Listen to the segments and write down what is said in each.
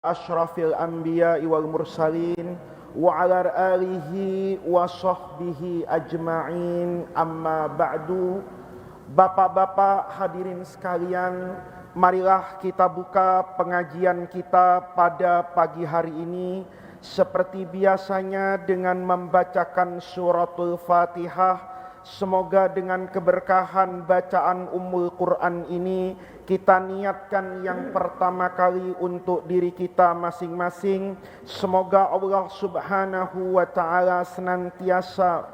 Ashrafil anbiya'i wal mursalin wa ala alihi wa sahbihi ajma'in, amma ba'du. Bapak-bapak hadirin sekalian, marilah kita buka pengajian kita pada pagi hari ini seperti biasanya dengan membacakan suratul Fatihah. Semoga dengan keberkahan bacaan Ummul Quran ini kita niatkan yang pertama kali untuk diri kita masing-masing. Semoga Allah Subhanahu wa ta'ala senantiasa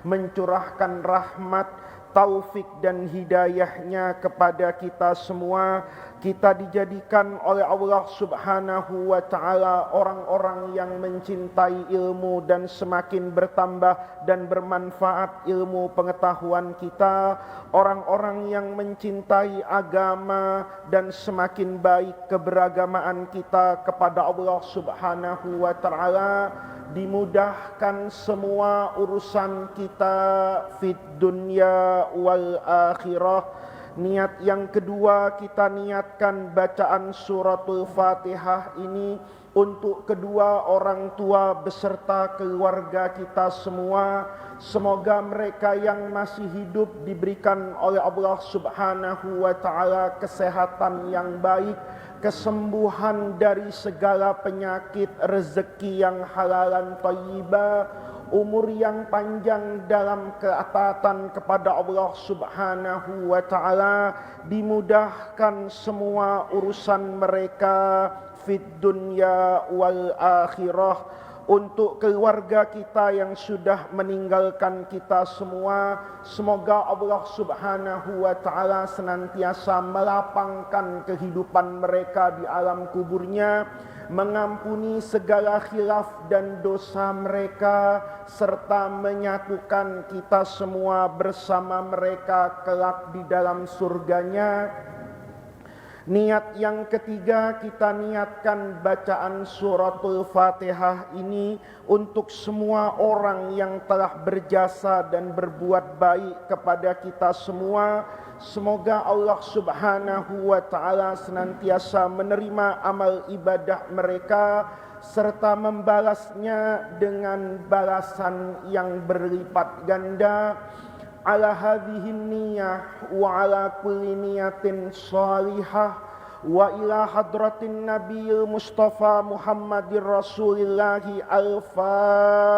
mencurahkan rahmat, taufik dan hidayahnya kepada kita semua. Kita dijadikan oleh Allah Subhanahu wa ta'ala orang-orang yang mencintai ilmu dan semakin bertambah dan bermanfaat ilmu pengetahuan kita, orang-orang yang mencintai agama dan semakin baik keberagamaan kita kepada Allah Subhanahu wa ta'ala. Dimudahkan semua urusan kita fid dunya wal akhirah. Niat yang kedua, kita niatkan bacaan suratul Fatihah ini untuk kedua orang tua beserta keluarga kita semua. Semoga mereka yang masih hidup diberikan oleh Allah Subhanahu wa ta'ala kesehatan yang baik, kesembuhan dari segala penyakit, rezeki yang halalan thayyibah, umur yang panjang dalam ketaatan kepada Allah Subhanahu wa ta'ala. Dimudahkan semua urusan mereka fid dunya wal akhirah. Untuk keluarga kita yang sudah meninggalkan kita semua, semoga Allah Subhanahu wa ta'ala senantiasa melapangkan kehidupan mereka di alam kuburnya, mengampuni segala khilaf dan dosa mereka, serta menyatukan kita semua bersama mereka kelak di dalam surganya. Niat yang ketiga, kita niatkan bacaan suratul Fatihah ini untuk semua orang yang telah berjasa dan berbuat baik kepada kita semua. Semoga Allah Subhanahu wa ta'ala senantiasa menerima amal ibadah mereka serta membalasnya dengan balasan yang berlipat ganda. Ala hadhihin niyah wa ala kulli niyatin salihah wa ila hadratin nabiyil mustafa Muhammadir Rasulillahi al-Fatihah.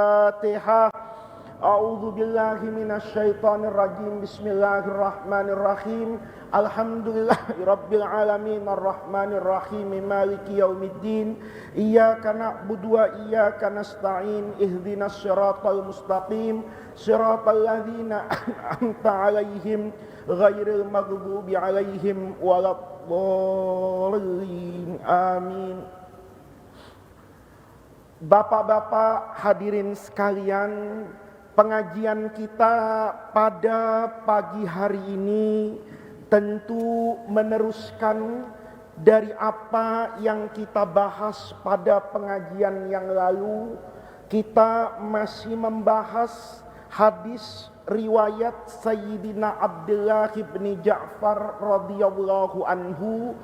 A'udzu billahi minasyaitonir rajim. Bismillahirrahmanirrahim. Alhamdulillahirabbil alamin arrahmanir rahim maliki yaumiddin. Iyyaka na'budu wa iyyaka nasta'in. Ihdinas siratal mustaqim. Siratal ladzina an'amta 'alaihim ghairil maghdubi 'alaihim waladdallin. Amin. Bapak-bapak hadirin sekalian, pengajian kita pada pagi hari ini tentu meneruskan dari apa yang kita bahas pada pengajian yang lalu. Kita masih membahas hadis riwayat Sayyidina Abdullah bin Ja'far radhiyallahu anhu,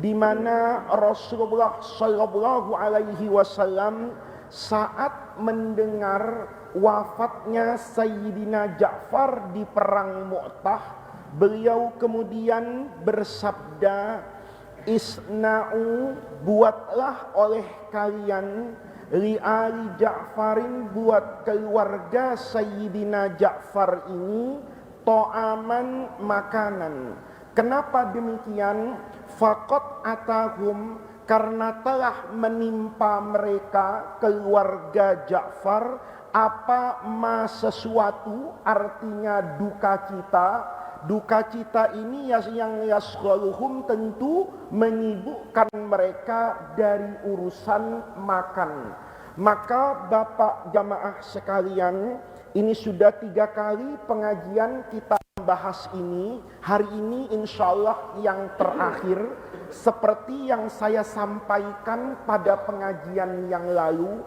di mana Rasulullah sallallahu alaihi wasallam saat mendengar wafatnya Sayyidina Ja'far di perang Mu'tah, beliau kemudian bersabda, "Isna'u, buatlah oleh kalian, li ali Ja'farin, buat keluarga Sayyidina Ja'far ini, to'aman, makanan." Kenapa demikian? Faqad atahum, karena telah menimpa mereka keluarga Ja'far apa ma sesuatu, artinya duka cita. Duka cita ini yang yasghaluhum, tentu menyibukkan mereka dari urusan makan. Maka Bapak jamaah sekalian, ini sudah 3 kali pengajian kita bahas ini. Hari ini insya Allah yang terakhir. Seperti yang saya sampaikan pada pengajian yang lalu,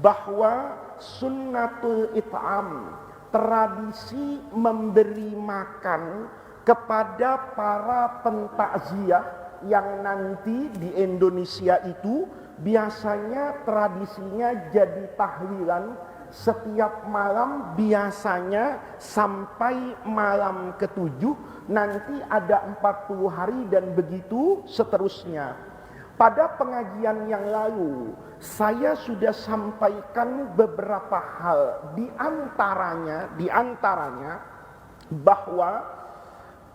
bahwa sunnatul it'am, tradisi memberi makan kepada para pentakziah yang nanti di Indonesia itu biasanya tradisinya jadi tahlilan setiap malam, biasanya sampai malam ke-7, nanti ada 40 hari dan begitu seterusnya. Pada pengajian yang lalu saya sudah sampaikan beberapa hal, di antaranya bahwa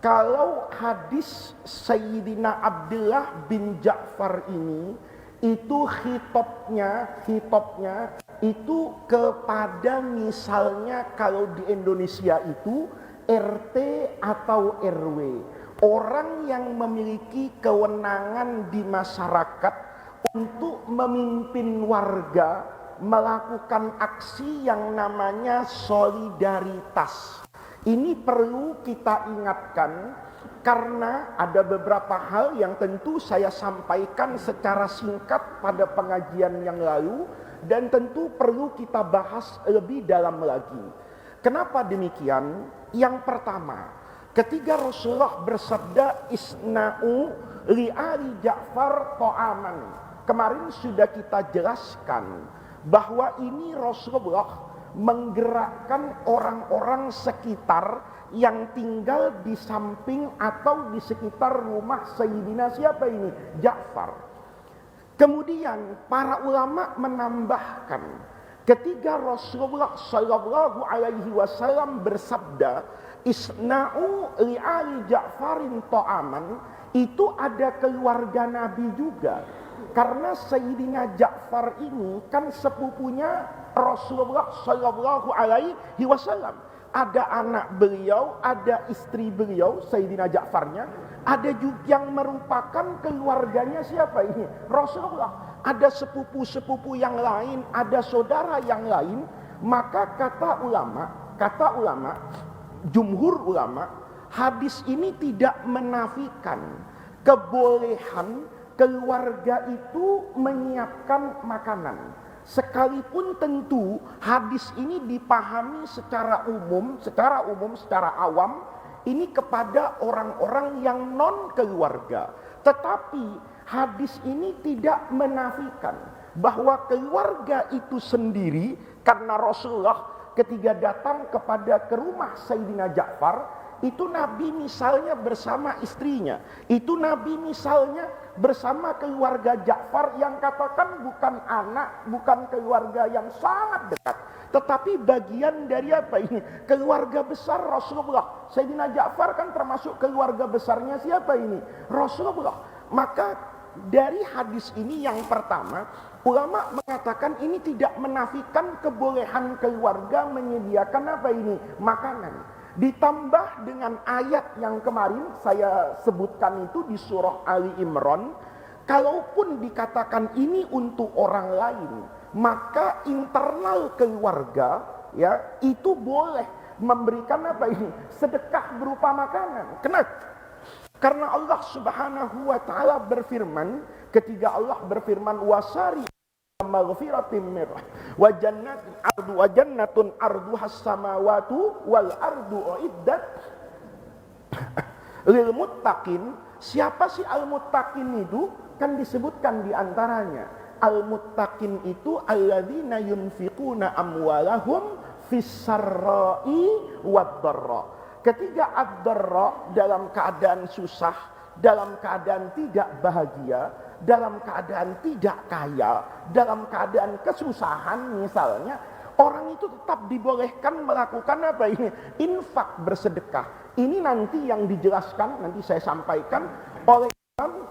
kalau hadis Sayyidina Abdullah bin Ja'far ini itu hitopnya itu kepada, misalnya kalau di Indonesia itu RT atau RW, orang yang memiliki kewenangan di masyarakat untuk memimpin warga melakukan aksi yang namanya solidaritas. Ini perlu kita ingatkan karena ada beberapa hal yang tentu saya sampaikan secara singkat pada pengajian yang lalu dan tentu perlu kita bahas lebih dalam lagi. Kenapa demikian? Yang pertama, ketika Rasulullah bersabda isna'u li ali Ja'far ta'aman, kemarin sudah kita jelaskan bahwa ini Rasulullah menggerakkan orang-orang sekitar yang tinggal di samping atau di sekitar rumah Sayyidina siapa ini? Ja'far. Kemudian para ulama menambahkan, ketika Rasulullah Shallallahu Alaihi Wasallam bersabda isna'u li ali Ja'farin ta'aman, itu ada keluarga Nabi juga. Karena Sayyidina Ja'far ini kan sepupunya Rasulullah Shallallahu Alaihi Wasallam. Ada anak beliau, ada istri beliau, Sayyidina Ja'farnya, ada juga yang merupakan keluarganya siapa ini? Rasulullah. Ada sepupu-sepupu yang lain, ada saudara yang lain. Maka kata ulama, jumhur ulama, hadis ini tidak menafikan kebolehan keluarga itu menyiapkan makanan. Sekalipun tentu hadis ini dipahami secara umum, secara awam, ini kepada orang-orang yang non keluarga. Tetapi hadis ini tidak menafikan bahwa keluarga itu sendiri, karena Rasulullah ketika datang ke rumah Sayyidina Ja'far, itu Nabi misalnya bersama istrinya, itu Nabi misalnya bersama keluarga Ja'far yang katakan bukan anak, bukan keluarga yang sangat dekat, tetapi bagian dari apa ini? Keluarga besar Rasulullah. Sayyidina Ja'far kan termasuk keluarga besarnya siapa ini? Rasulullah. Maka dari hadis ini yang pertama, ulama mengatakan ini tidak menafikan kebolehan keluarga menyediakan apa ini? Makanan. Ditambah dengan ayat yang kemarin saya sebutkan itu di surah Ali Imran, kalaupun dikatakan ini untuk orang lain, maka internal keluarga ya itu boleh memberikan apa ini? Sedekah berupa makanan. Kenapa? Karena Allah Subhanahu wa taala berfirman, ketika Allah berfirman wasari maghfiratin mir wa jannatun arduhas samawatu wal ardu uiddat lil muttaqin. Siapa sih al muttaqin itu? Kan disebutkan di antaranya al muttaqin itu alladzina yunfiquna amwalahum fis sarra'i wad dharra. Ketika ad-dharra dalam keadaan susah, dalam keadaan tidak bahagia, dalam keadaan tidak kaya, dalam keadaan kesusahan misalnya, orang itu tetap dibolehkan melakukan apa ini? Infak, bersedekah. Ini nanti yang dijelaskan, nanti saya sampaikan oleh Imam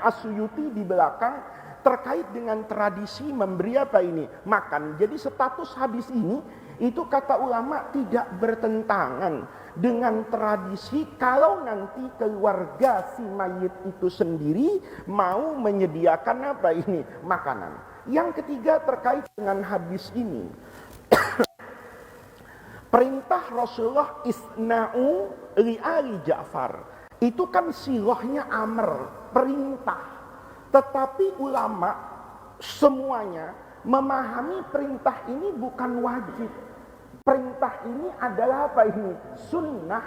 As-Suyuti di belakang terkait dengan tradisi memberi apa ini? Makan. Jadi status hadis ini itu kata ulama tidak bertentangan dengan tradisi kalau nanti keluarga si mayit itu sendiri mau menyediakan apa ini? Makanan. Yang ketiga terkait dengan hadis ini, perintah Rasulullah isna'u li ali Ja'far, itu kan silahnya amr, perintah. Tetapi ulama semuanya memahami perintah ini bukan wajib. Perintah ini adalah apa ini? Sunnah.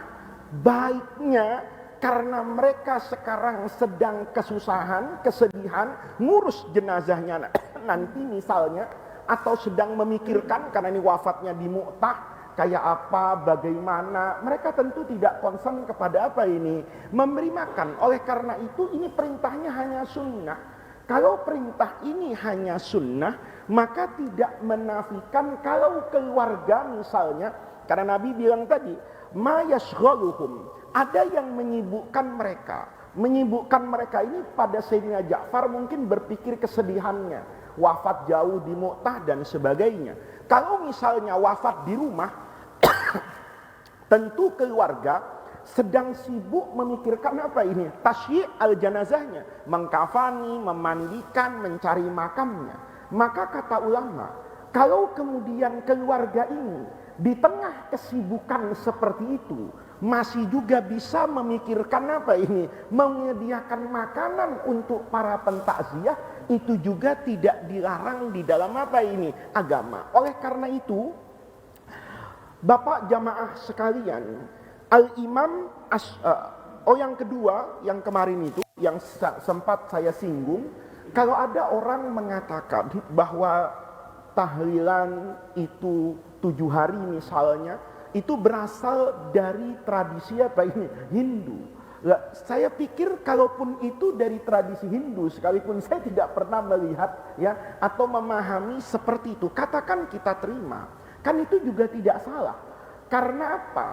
Baiknya karena mereka sekarang sedang kesusahan, kesedihan, ngurus jenazahnya nanti misalnya, atau sedang memikirkan karena ini wafatnya di Mu'tah, kayak apa, bagaimana, mereka tentu tidak concern kepada apa ini, memberi makan. Oleh karena itu ini perintahnya hanya sunnah. Kalau perintah ini hanya sunnah, maka tidak menafikan kalau keluarga misalnya, karena Nabi bilang tadi, ma yashghaluhum, ada yang menyibukkan mereka. Menyibukkan mereka ini pada Sayyidina Ja'far mungkin berpikir kesedihannya, wafat jauh di Mu'tah dan sebagainya. Kalau misalnya wafat di rumah, tentu keluarga sedang sibuk memikirkan apa ini? Tasyi' al-janazahnya, mengkafani, memandikan, mencari makamnya. Maka kata ulama, kalau kemudian keluarga ini di tengah kesibukan seperti itu masih juga bisa memikirkan apa ini? Menyediakan makanan untuk para pentakziah, itu juga tidak dilarang di dalam apa ini? Agama. Oleh karena itu, Bapak jamaah sekalian, Al-Imam yang kedua, yang kemarin itu, yang sempat saya singgung, kalau ada orang mengatakan bahwa tahlilan itu 7 hari misalnya, itu berasal dari tradisi apa ini? Hindu. Saya pikir kalaupun itu dari tradisi Hindu, sekalipun saya tidak pernah melihat ya atau memahami seperti itu, katakan kita terima, kan itu juga tidak salah. Karena apa?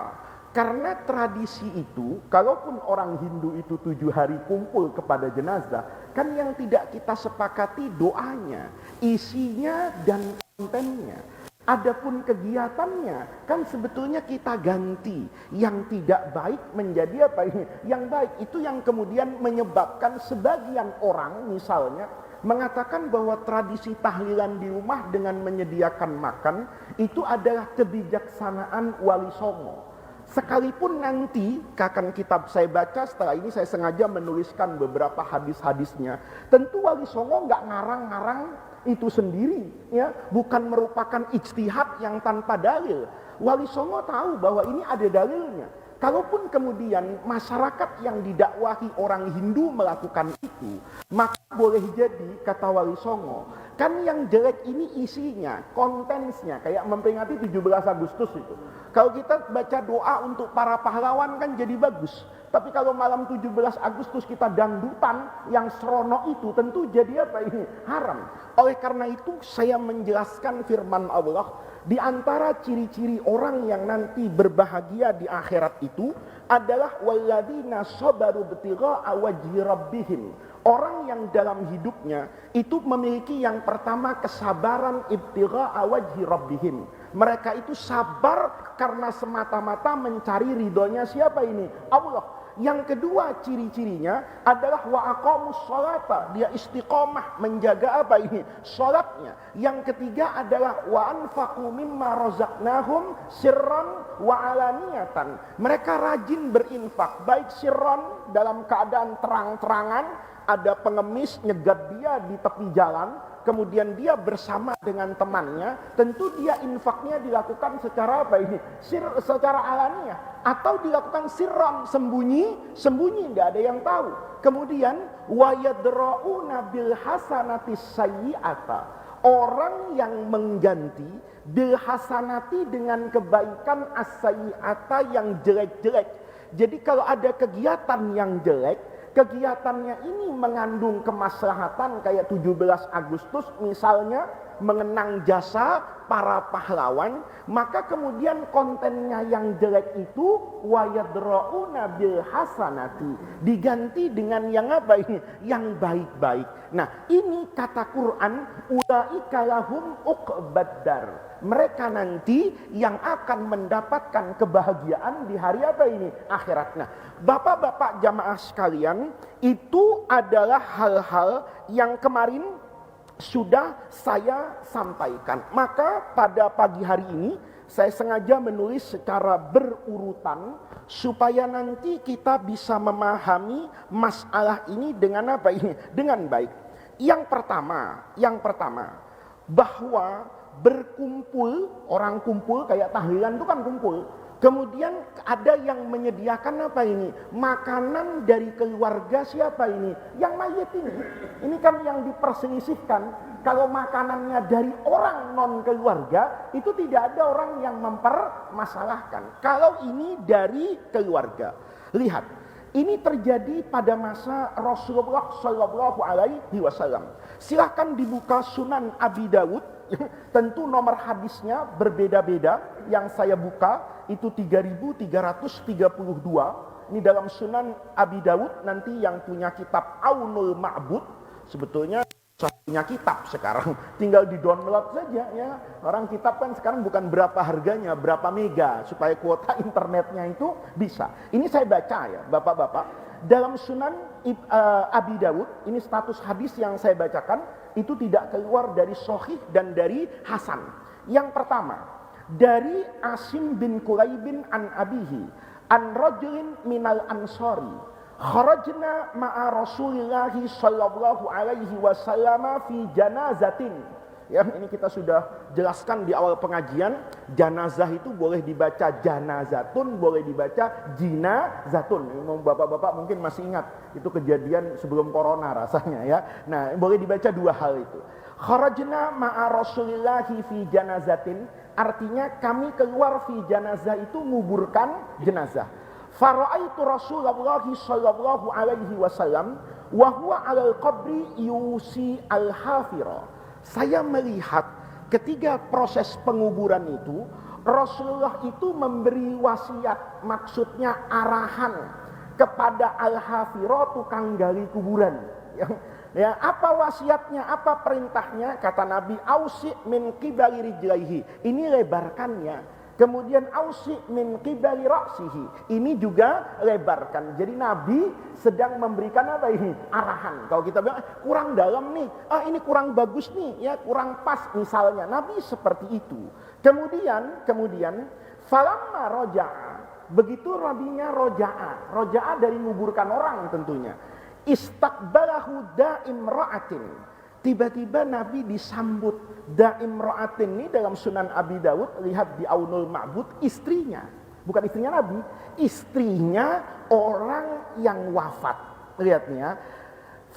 Karena tradisi itu, kalaupun orang Hindu itu 7 hari kumpul kepada jenazah, kan yang tidak kita sepakati doanya, isinya dan kontennya. Adapun kegiatannya, kan sebetulnya kita ganti yang tidak baik menjadi apa ini? Yang baik. Itu yang kemudian menyebabkan sebagian orang misalnya mengatakan bahwa tradisi tahlilan di rumah dengan menyediakan makan itu adalah kebijaksanaan Wali Songo. Sekalipun nanti akan kitab saya baca setelah ini, saya sengaja menuliskan beberapa hadis-hadisnya. Tentu Wali Songo nggak ngarang-ngarang itu sendiri, ya, bukan merupakan ijtihad yang tanpa dalil. Wali Songo tahu bahwa ini ada dalilnya. Kalaupun kemudian masyarakat yang didakwahi orang Hindu melakukan itu, maka boleh jadi, kata Wali Songo, kan yang jelek ini isinya, kontensnya, kayak memperingati 17 Agustus itu. Kalau kita baca doa untuk para pahlawan kan jadi bagus. Tapi kalau malam 17 Agustus kita dangdutan yang serono itu, tentu jadi apa ini? Haram. Oleh karena itu saya menjelaskan firman Allah, di antara ciri-ciri orang yang nanti berbahagia di akhirat itu adalah walladzina sabaru ibtigha'a wajhi rabbihim. Orang yang dalam hidupnya itu memiliki yang pertama kesabaran ibtigha'a wajhi rabbihim. Mereka itu sabar karena semata-mata mencari ridhonya siapa ini? Allah. Yang kedua ciri-cirinya adalah wa aqamus sholata, dia istiqomah menjaga apa ini? Salatnya. Yang ketiga adalah wa anfaqu mimma razaqnahum sirran wa alaniyatan. Mereka rajin berinfak, baik sirran dalam keadaan terang-terangan, ada pengemis nyegat dia di tepi jalan, kemudian dia bersama dengan temannya, tentu dia infaknya dilakukan secara apa ini? Secara alaniah, atau dilakukan sirran, sembunyi, tidak ada yang tahu. Kemudian wa yadra'una bil hasanati sayyi'ata, orang yang mengganti bil hasanati dengan kebaikan as-sayyi'ata yang jelek-jelek. Jadi kalau ada kegiatan yang jelek, kegiatannya ini mengandung kemaslahatan kayak 17 Agustus misalnya, mengenang jasa para pahlawan, maka kemudian kontennya yang jelek itu wa yadra'una bil hasanati, diganti dengan yang apa ini? Yang baik-baik. Nah, ini kata Quran, ulaika lahum uqbaddar. Mereka nanti yang akan mendapatkan kebahagiaan di hari apa ini? Akhirat. Nah, Bapak-bapak jamaah sekalian, itu adalah hal-hal yang kemarin sudah saya sampaikan. Maka pada pagi hari ini saya sengaja menulis secara berurutan supaya nanti kita bisa memahami masalah ini dengan apa ini? Dengan baik. Yang pertama, bahwa berkumpul, orang kumpul kayak tahlilan itu kan kumpul. Kemudian ada yang menyediakan apa ini? Makanan dari keluarga siapa ini? Yang mayit ini. Ini kan yang diperselisihkan. Kalau makanannya dari orang non keluarga, itu tidak ada orang yang mempermasalahkan. Kalau ini dari keluarga. Lihat, ini terjadi pada masa Rasulullah Shallallahu Alaihi Wasallam. Silahkan dibuka Sunan Abi Dawud. Tentu nomor hadisnya berbeda-beda. Yang saya buka itu 3332. Ini dalam Sunan Abi Dawud. Nanti yang punya kitab Aunul Ma'bud, sebetulnya punya kitab sekarang, tinggal di download saja ya. Orang kitab kan sekarang bukan berapa harganya, berapa mega, supaya kuota internetnya itu bisa. Ini saya baca ya bapak-bapak, dalam Sunan Abi Dawud, ini status hadis yang saya bacakan itu tidak keluar dari Sahih dan dari Hasan. Yang pertama, dari Asim bin Quraibin an abihi an rajulin minal ansari kharajna ma'a Rasulillahi sallallahu alaihi wasallam fi janazatin. Ya, ini kita sudah jelaskan di awal pengajian, janazah itu boleh dibaca janazatun, boleh dibaca jinazatun. Bapak-bapak mungkin masih ingat, itu kejadian sebelum corona rasanya ya. Nah, boleh dibaca dua hal itu. Kharajna ma'a Rasulillahi fi janazatin, artinya kami keluar fi janazah itu menguburkan jenazah. Fara'aitu Rasulullah sallallahu alaihi wasallam wa huwa 'alal qabri yusi al-hafira. Saya melihat ketika proses penguburan itu, Rasulullah itu memberi wasiat, maksudnya arahan kepada al-hafira, tukang gali kuburan. Ya, apa wasiatnya, apa perintahnya? Kata Nabi, ausi min qibali rijlaihi. Ini lebarkannya. Kemudian ausi min qibali ra'sihi, ini juga lebarkan. Jadi Nabi sedang memberikan apa ini? Arahan. Kalau kita bilang kurang dalam nih, ini kurang bagus nih, ya kurang pas misalnya. Nabi seperti itu. Kemudian falamma roja'a, begitu Nabinya roja'a dari menguburkan orang tentunya. Istaqbalahu da'im ra'atin. Tiba-tiba Nabi disambut da'im ra'atin. Ini dalam Sunan Abi Dawud, lihat di Aunul Ma'bud, istrinya, bukan istrinya Nabi, istrinya orang yang wafat. Lihat nih ya.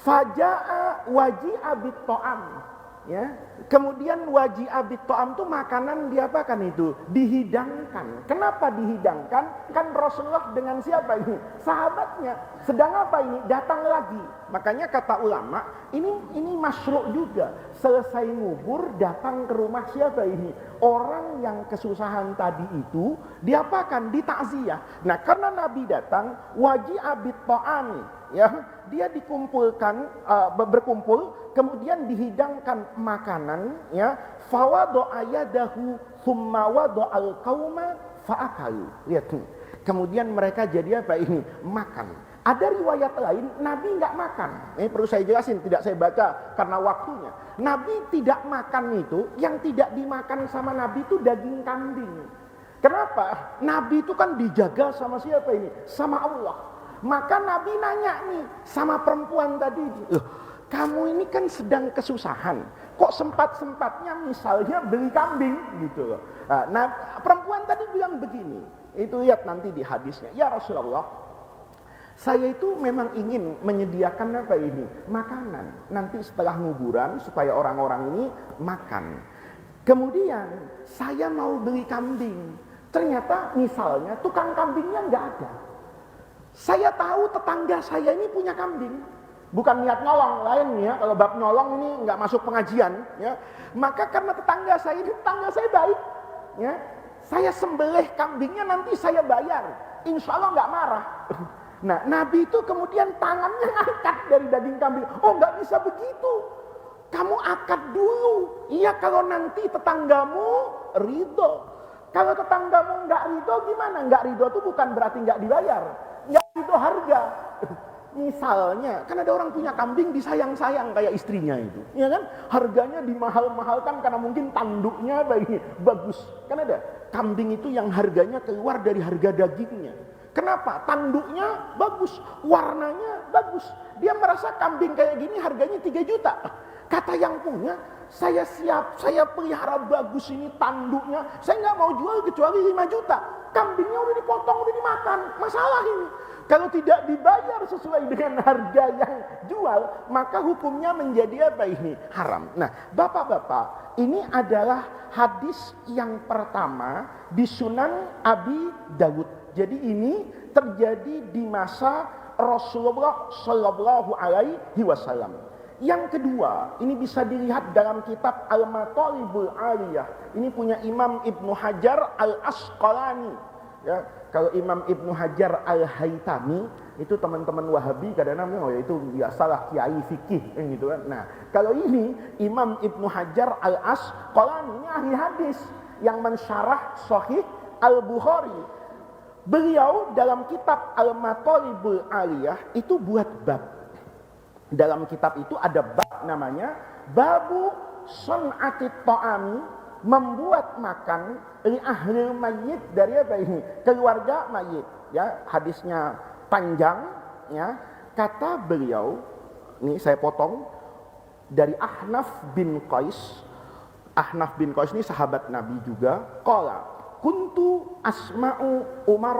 Faja'a waji'a bit ta'am. Ya, kemudian waji'a bit ta'am itu makanan diapakan itu? Dihidangkan. Kenapa dihidangkan? Kan Rasulullah dengan siapa ini? Sahabatnya. Sedang apa ini? Datang lagi. Makanya kata ulama, ini masyru' juga. Selesai ngubur, datang ke rumah siapa ini? Orang yang kesusahan tadi itu diapakan? Ditakziah. Nah, karena Nabi datang, waji'a bit ta'am, ya, dia dikumpulkan, berkumpul, kemudian dihidangkan makanan, ya. Fawado'a yadahu thumma wado'al qauma fa'akalu. Lihat nih. Kemudian mereka jadi apa ini? Makan. Ada riwayat lain, Nabi nggak makan. Ini perlu saya jelasin, tidak saya baca karena waktunya. Nabi tidak makan itu, yang tidak dimakan sama Nabi itu daging kambing. Kenapa? Nabi itu kan dijaga sama siapa ini? Sama Allah. Maka Nabi nanya nih sama perempuan tadi, kamu ini kan sedang kesusahan, kok sempat-sempatnya misalnya beli kambing gitu loh. Nah, perempuan tadi bilang begini, itu lihat nanti di hadisnya, ya Rasulullah, saya itu memang ingin menyediakan apa ini? Makanan. Nanti setelah nguburan supaya orang-orang ini makan. Kemudian saya mau beli kambing. Ternyata misalnya tukang kambingnya nggak ada. Saya tahu tetangga saya ini punya kambing. Bukan niat nyolong lain ya. Kalau bab nyolong ini nggak masuk pengajian. Ya. Maka karena tetangga saya baik. Ya. Saya sembelih kambingnya nanti saya bayar. Insya Allah nggak marah. Nah, Nabi itu kemudian tangannya angkat dari daging kambing. Oh, nggak bisa begitu. Kamu akad dulu. Iya, kalau nanti tetanggamu ridho. Kalau tetanggamu nggak ridho gimana? Nggak ridho itu bukan berarti nggak dibayar. Nggak ridho harga. Misalnya, kan ada orang punya kambing disayang-sayang kayak istrinya itu. Ya kan? Harganya dimahal-mahalkan karena mungkin tanduknya bagus. Kan ada kambing itu yang harganya keluar dari harga dagingnya. Kenapa? Tanduknya bagus, warnanya bagus. Dia merasa kambing kayak gini harganya 3 juta. Kata yang punya, saya siap, saya pelihara bagus ini tanduknya, saya nggak mau jual kecuali 5 juta. Kambingnya udah dipotong, udah dimakan, masalah ini. Kalau tidak dibayar sesuai dengan harga yang jual, maka hukumnya menjadi apa ini? Haram. Nah, bapak-bapak, ini adalah hadis yang pertama di Sunan Abi Dawud. Jadi ini terjadi di masa Rasulullah Shallallahu Alaihi Wasallam. Yang kedua, ini bisa dilihat dalam kitab Al-Matalibul Aliyah. Ini punya Imam Ibnu Hajar Al-Asqalani. Ya, kalau Imam Ibnu Hajar Al-Haytami itu teman-teman Wahabi kadang-kadang itu biasalah kiai fikih gitu kan. Nah, kalau ini Imam Ibnu Hajar Al-Asqalani ini ahli hadis yang mensyarah Sahih Al-Bukhari. Beliau dalam kitab Al-Matalibul Aliyah itu buat bab. Dalam kitab itu ada bab namanya Babu Sun'atit Ta'ami, membuat makan li ahli mayyit, dari apa ini? Keluarga mayit. Ya, hadisnya panjang ya. Kata beliau, ini saya potong dari Ahnaf bin Qais. Ahnaf bin Qais ini sahabat Nabi juga. Qala kuntu asma'u Umar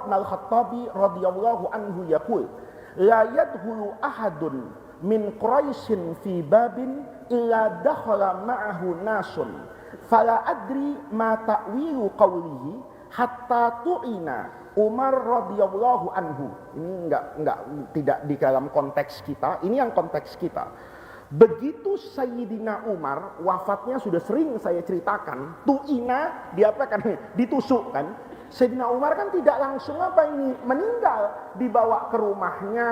bin Al-Khattabi radhiyallahu anhu yaqul la yadkhulu ahadun min Quraisyin fi babin illa dakhala ma'ahu nasun fala adri ma ta'wilu qawlihi hatta tu'ina Umar radhiyallahu anhu. Ini tidak di dalam konteks kita, ini yang konteks kita. Begitu Sayyidina Umar wafatnya sudah sering saya ceritakan, tu'ina diapakan? Ditusuk kan. Sayyidina Umar kan tidak langsung apa ini meninggal, dibawa ke rumahnya,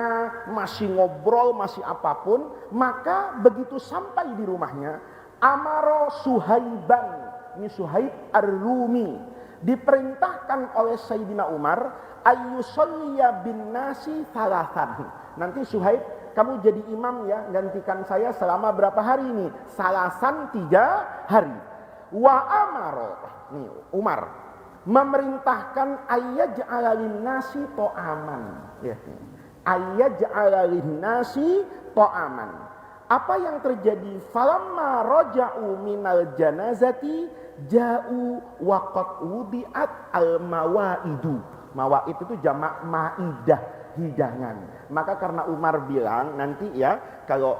masih ngobrol, masih apapun. Maka begitu sampai di rumahnya, amaro Suhaiban, ini Suhaib Ar-Rumi, diperintahkan oleh Sayyidina Umar ayyusolliya bin nasi thalathan. Nanti Suhaib, kamu jadi imam ya, gantikan saya selama berapa hari ini? Salasan 3 hari. Wa amaro, nih Umar memerintahkan ayyaj'ala lin-nasi ta'aman. Ya. Ayyaj'ala lin-nasi ta'aman. Apa yang terjadi? Falamma raja'u minal janazati ja'u wa qad wudi'at al-mawaidu. Mawaid itu jamak maidah, hidangan. Maka karena Umar bilang nanti ya kalau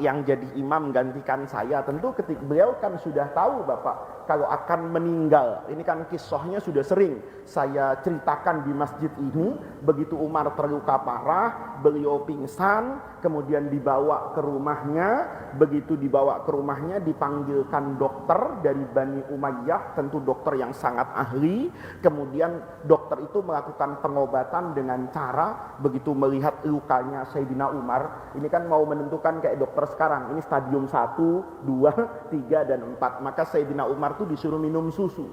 yang jadi imam gantikan saya, tentu ketika beliau kan sudah tahu Bapak kalau akan meninggal. Ini kan kisahnya sudah sering saya ceritakan di masjid ini. Begitu Umar terluka parah, beliau pingsan, kemudian dibawa ke rumahnya. Begitu dibawa ke rumahnya, dipanggilkan dokter dari Bani Umayyah, tentu dokter yang sangat ahli. Kemudian dokter itu melakukan pengobatan dengan cara begitu melihat lukanya Sayyidina Umar, ini kan mau menentukan kayak dokter sekarang, ini stadium 1, 2, 3, dan 4. Maka Sayyidina Umar tuh disuruh minum susu.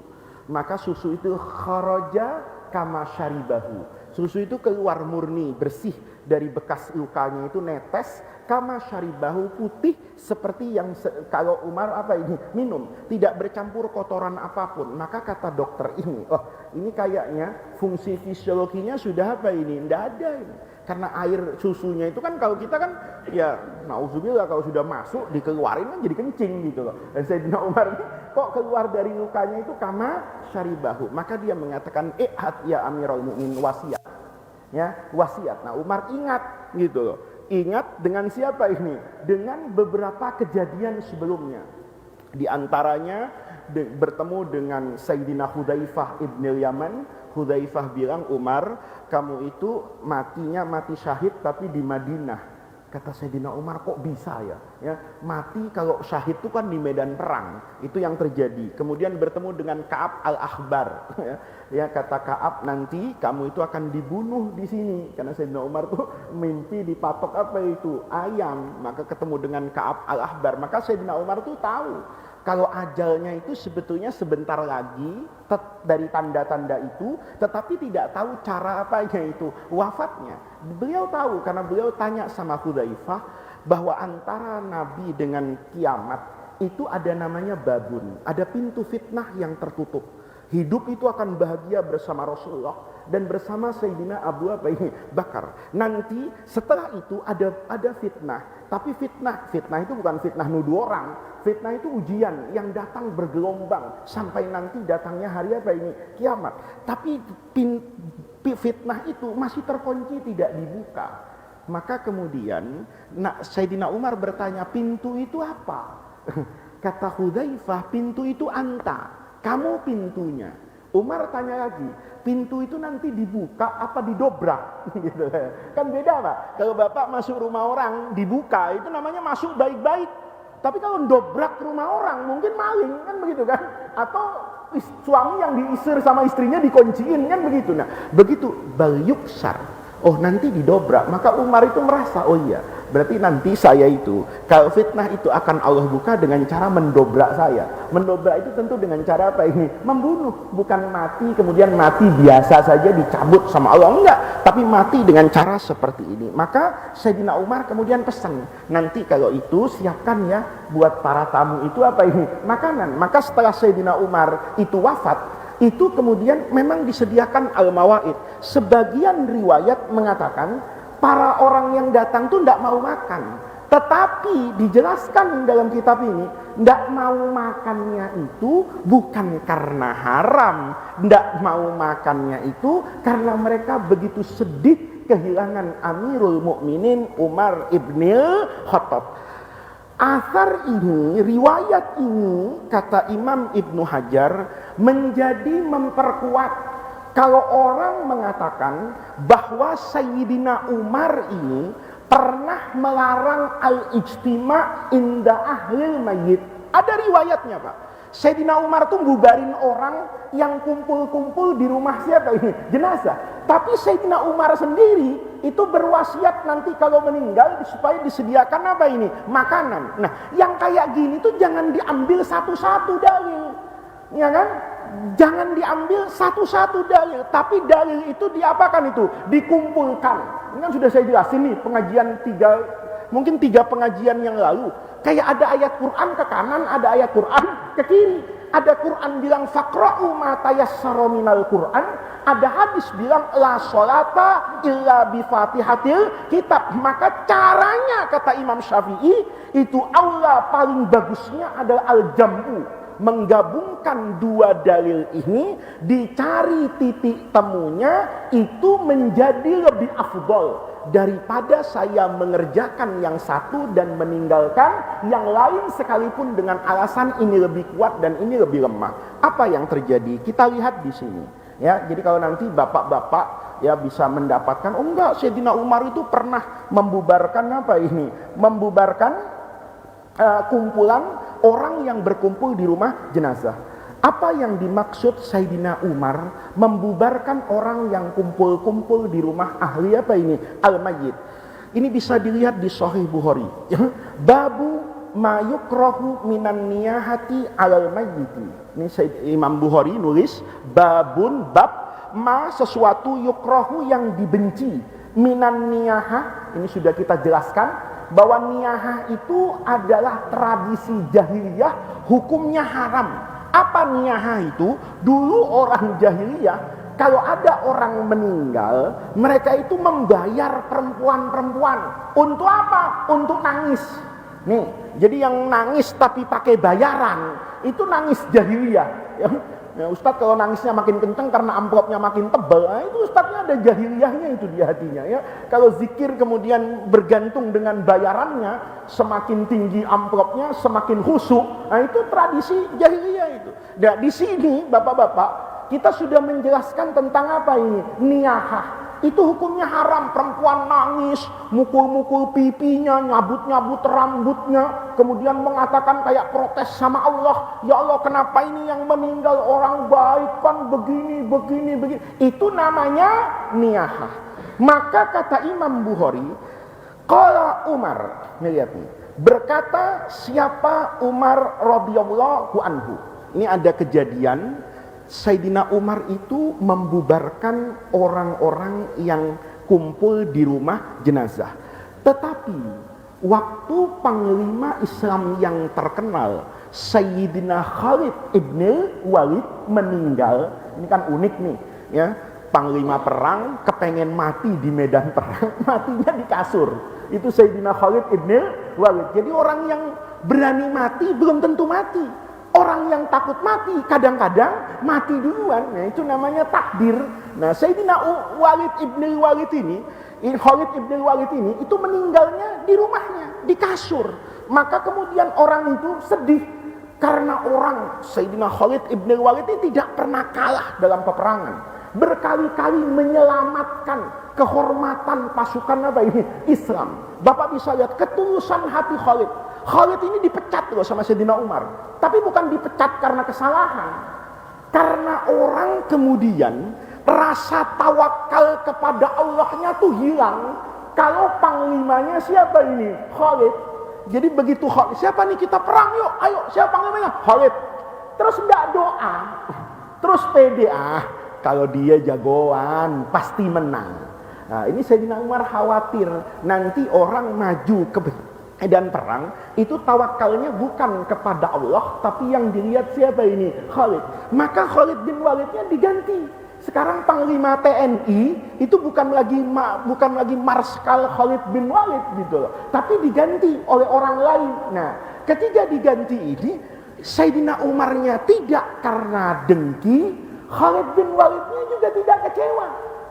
Maka susu itu kharaja kama syaribahu. Susu itu keluar murni, bersih dari bekas lukanya itu netes, kama syaribahu, putih seperti yang kalau Umar minum, tidak bercampur kotoran apapun. Maka kata dokter ini, ini kayaknya fungsi fisiologinya sudah tidak ada ini. Karena air susunya itu kan kalau kita kan ya nauzubillah kalau sudah masuk dikeluarin kan jadi kencing gitu loh. Dan Sayyidina Umar ini kok keluar dari lukanya itu kama syaribahu. Maka dia mengatakan ya Amirul Mukminin, wasiat. Ya, wasiat. Nah, Umar ingat gitu loh. Ingat dengan siapa ini? Dengan beberapa kejadian sebelumnya. Di antaranya bertemu dengan Sayyidina Hudzaifah ibn Yaman. Hudzaifah bilang, Umar, kamu itu matinya mati syahid tapi di Madinah. Kata Sayyidina Umar, kok bisa ya? Mati kalau syahid itu kan di medan perang. Itu yang terjadi. Kemudian bertemu dengan Ka'ab al-Akhbar. Ya, kata Ka'ab, nanti kamu itu akan dibunuh di sini. Karena Sayyidina Umar tuh mimpi dipatok ayam. Maka ketemu dengan Ka'ab al-Akhbar. Maka Sayyidina Umar tuh tahu kalau ajalnya itu sebetulnya sebentar lagi dari tanda-tanda itu, tetapi tidak tahu cara itu wafatnya. Beliau tahu karena beliau tanya sama Hudzaifah bahwa antara Nabi dengan kiamat itu ada namanya babun, ada pintu fitnah yang tertutup. Hidup itu akan bahagia bersama Rasulullah dan bersama Sayyidina Abu Bakar. Nanti setelah itu ada fitnah. Tapi fitnah itu bukan fitnah nuduh orang. Fitnah itu ujian yang datang bergelombang sampai nanti datangnya hari kiamat. Tapi fitnah itu masih terkunci, tidak dibuka. Maka kemudian Sayyidina Umar bertanya, pintu itu apa? Kata Hudzaifah, pintu itu anta. Kamu pintunya. Umar tanya lagi, pintu itu nanti dibuka apa didobrak? Gitu. Kan beda Pak. Kalau Bapak masuk rumah orang dibuka, itu namanya masuk baik-baik. Tapi kalau dobrak rumah orang mungkin maling, kan begitu kan? Atau suami yang diisir sama istrinya dikunciin, kan begitu. Nah, begitu bal yuksar. Oh, nanti didobrak. Maka Umar itu merasa, oh iya, berarti nanti saya itu, kalau fitnah itu akan Allah buka dengan cara mendobrak saya. Mendobrak itu tentu dengan cara apa ini? Membunuh, bukan mati kemudian mati biasa saja dicabut sama Allah, enggak, tapi mati dengan cara seperti ini. Maka Sayyidina Umar kemudian pesan, nanti kalau itu siapkan ya buat para tamu itu apa ini? Makanan. Maka setelah Sayyidina Umar itu wafat, itu kemudian memang disediakan al-mawaid. Sebagian riwayat mengatakan para orang yang datang tuh tidak mau makan, tetapi dijelaskan dalam kitab ini, tidak mau makannya itu bukan karena haram, tidak mau makannya itu karena mereka begitu sedih kehilangan Amirul Mukminin Umar ibnil Khattab. Asar ini, riwayat ini, kata Imam Ibnu Hajar, menjadi memperkuat kalau orang mengatakan bahwa Sayyidina Umar ini pernah melarang al-ijtima' inda ahlil mayyit. Ada riwayatnya Pak. Sayyidina Umar tuh bubarin orang yang kumpul-kumpul di rumah siapa ini? Jenazah. Tapi Sayyidina Umar sendiri itu berwasiat nanti kalau meninggal supaya disediakan apa ini? Makanan. Nah, yang kayak gini tuh jangan diambil satu-satu dalil. Ya kan? Jangan diambil satu-satu dalil, tapi dalil itu diapakan itu? Dikumpulkan. Ini kan sudah saya jelasin nih pengajian mungkin tiga pengajian yang lalu. Kayak ada ayat Quran ke kanan, ada ayat Quran ke kiri. Ada Quran bilang faqra'u ma tayassara minal Quran, ada hadis bilang la sholata illa bi fatihatil kitab. Maka caranya kata Imam Syafi'i itu aula paling bagusnya adalah al-jam'u, menggabungkan dua dalil ini, dicari titik temunya, itu menjadi lebih afdol daripada saya mengerjakan yang satu dan meninggalkan yang lain sekalipun dengan alasan ini lebih kuat dan ini lebih lemah. Apa yang terjadi? Kita lihat di sini. Ya, jadi kalau nanti bapak-bapak ya bisa mendapatkan, oh enggak, Sayyidina Umar itu pernah membubarkan apa ini? Membubarkan kumpulan orang yang berkumpul di rumah jenazah. Apa yang dimaksud Sayyidina Umar membubarkan orang yang kumpul-kumpul di rumah ahli apa ini? Al-Mayyit. Ini bisa dilihat di Sahih Bukhari. Babu ma yukrahu minan niyahati alal mayyiti. Ini Imam Bukhari nulis babun bab ma sesuatu yukrahu yang dibenci minan niyahah. Ini sudah kita jelaskan bahwa niyahah itu adalah tradisi jahiliyah, hukumnya haram. Apa niyahah itu? Dulu orang jahiliyah kalau ada orang meninggal, mereka itu membayar perempuan-perempuan. Untuk apa? Untuk nangis. Nih, jadi yang nangis tapi pakai bayaran, itu nangis jahiliyah. Ya, Ustadz kalau nangisnya makin kencang karena amplopnya makin tebal, nah itu Ustadznya ada jahiliyahnya itu di hatinya ya. Kalau zikir kemudian bergantung dengan bayarannya, semakin tinggi amplopnya semakin khusyuk. Nah itu tradisi jahiliyah itu. Nah di sini bapak-bapak kita sudah menjelaskan tentang apa ini? Niyahah. Itu hukumnya haram. Perempuan nangis, mukul-mukul pipinya, nyabut-nyabut rambutnya, kemudian mengatakan kayak protes sama Allah, ya Allah kenapa ini yang meninggal orang baik kan begini. Itu namanya niyahah. Maka kata Imam Bukhari, qala Umar, lihat nih, berkata siapa Umar radhiyallahu anhu. Ini ada kejadian Sayyidina Umar itu membubarkan orang-orang yang kumpul di rumah jenazah. Tetapi waktu panglima Islam yang terkenal Sayyidina Khalid ibn Walid meninggal. Ini kan unik nih ya, panglima perang kepengen mati di medan perang, matinya di kasur. Itu Sayyidina Khalid ibn Walid. Jadi orang yang berani mati belum tentu mati. Orang yang takut mati kadang-kadang mati duluan. Nah, itu namanya takdir. Nah, Sayyidina Walid ibn Walid ini, Khalid ibn Walid ini itu meninggalnya di rumahnya, di kasur. Maka kemudian orang itu sedih karena orang Sayyidina Khalid ibn Walid ini tidak pernah kalah dalam peperangan. Berkali-kali menyelamatkan kehormatan pasukan apa ini? Islam. Bapak bisa lihat ketulusan hati Khalid. Khalid ini dipecat loh sama Sayyidina Umar. Tapi bukan dipecat karena kesalahan. Karena orang kemudian rasa tawakal kepada Allahnya tuh hilang. Kalau panglimanya siapa ini? Khalid. Jadi begitu Khalid, siapa nih kita perang yuk, ayo siapa panglimanya? Khalid. Terus enggak doa. Terus pede, kalau dia jagoan pasti menang. Nah, ini Sayyidina Umar khawatir nanti orang maju ke medan perang itu tawakalnya bukan kepada Allah, tapi yang dilihat siapa ini? Khalid. Maka Khalid bin Walidnya diganti. Sekarang panglima TNI itu bukan lagi Marskal Khalid bin Walid gitu loh, tapi diganti oleh orang lain. Nah, ketika diganti ini Sayyidina Umarnya tidak karena dengki, Khalid bin Walidnya juga tidak kecewa.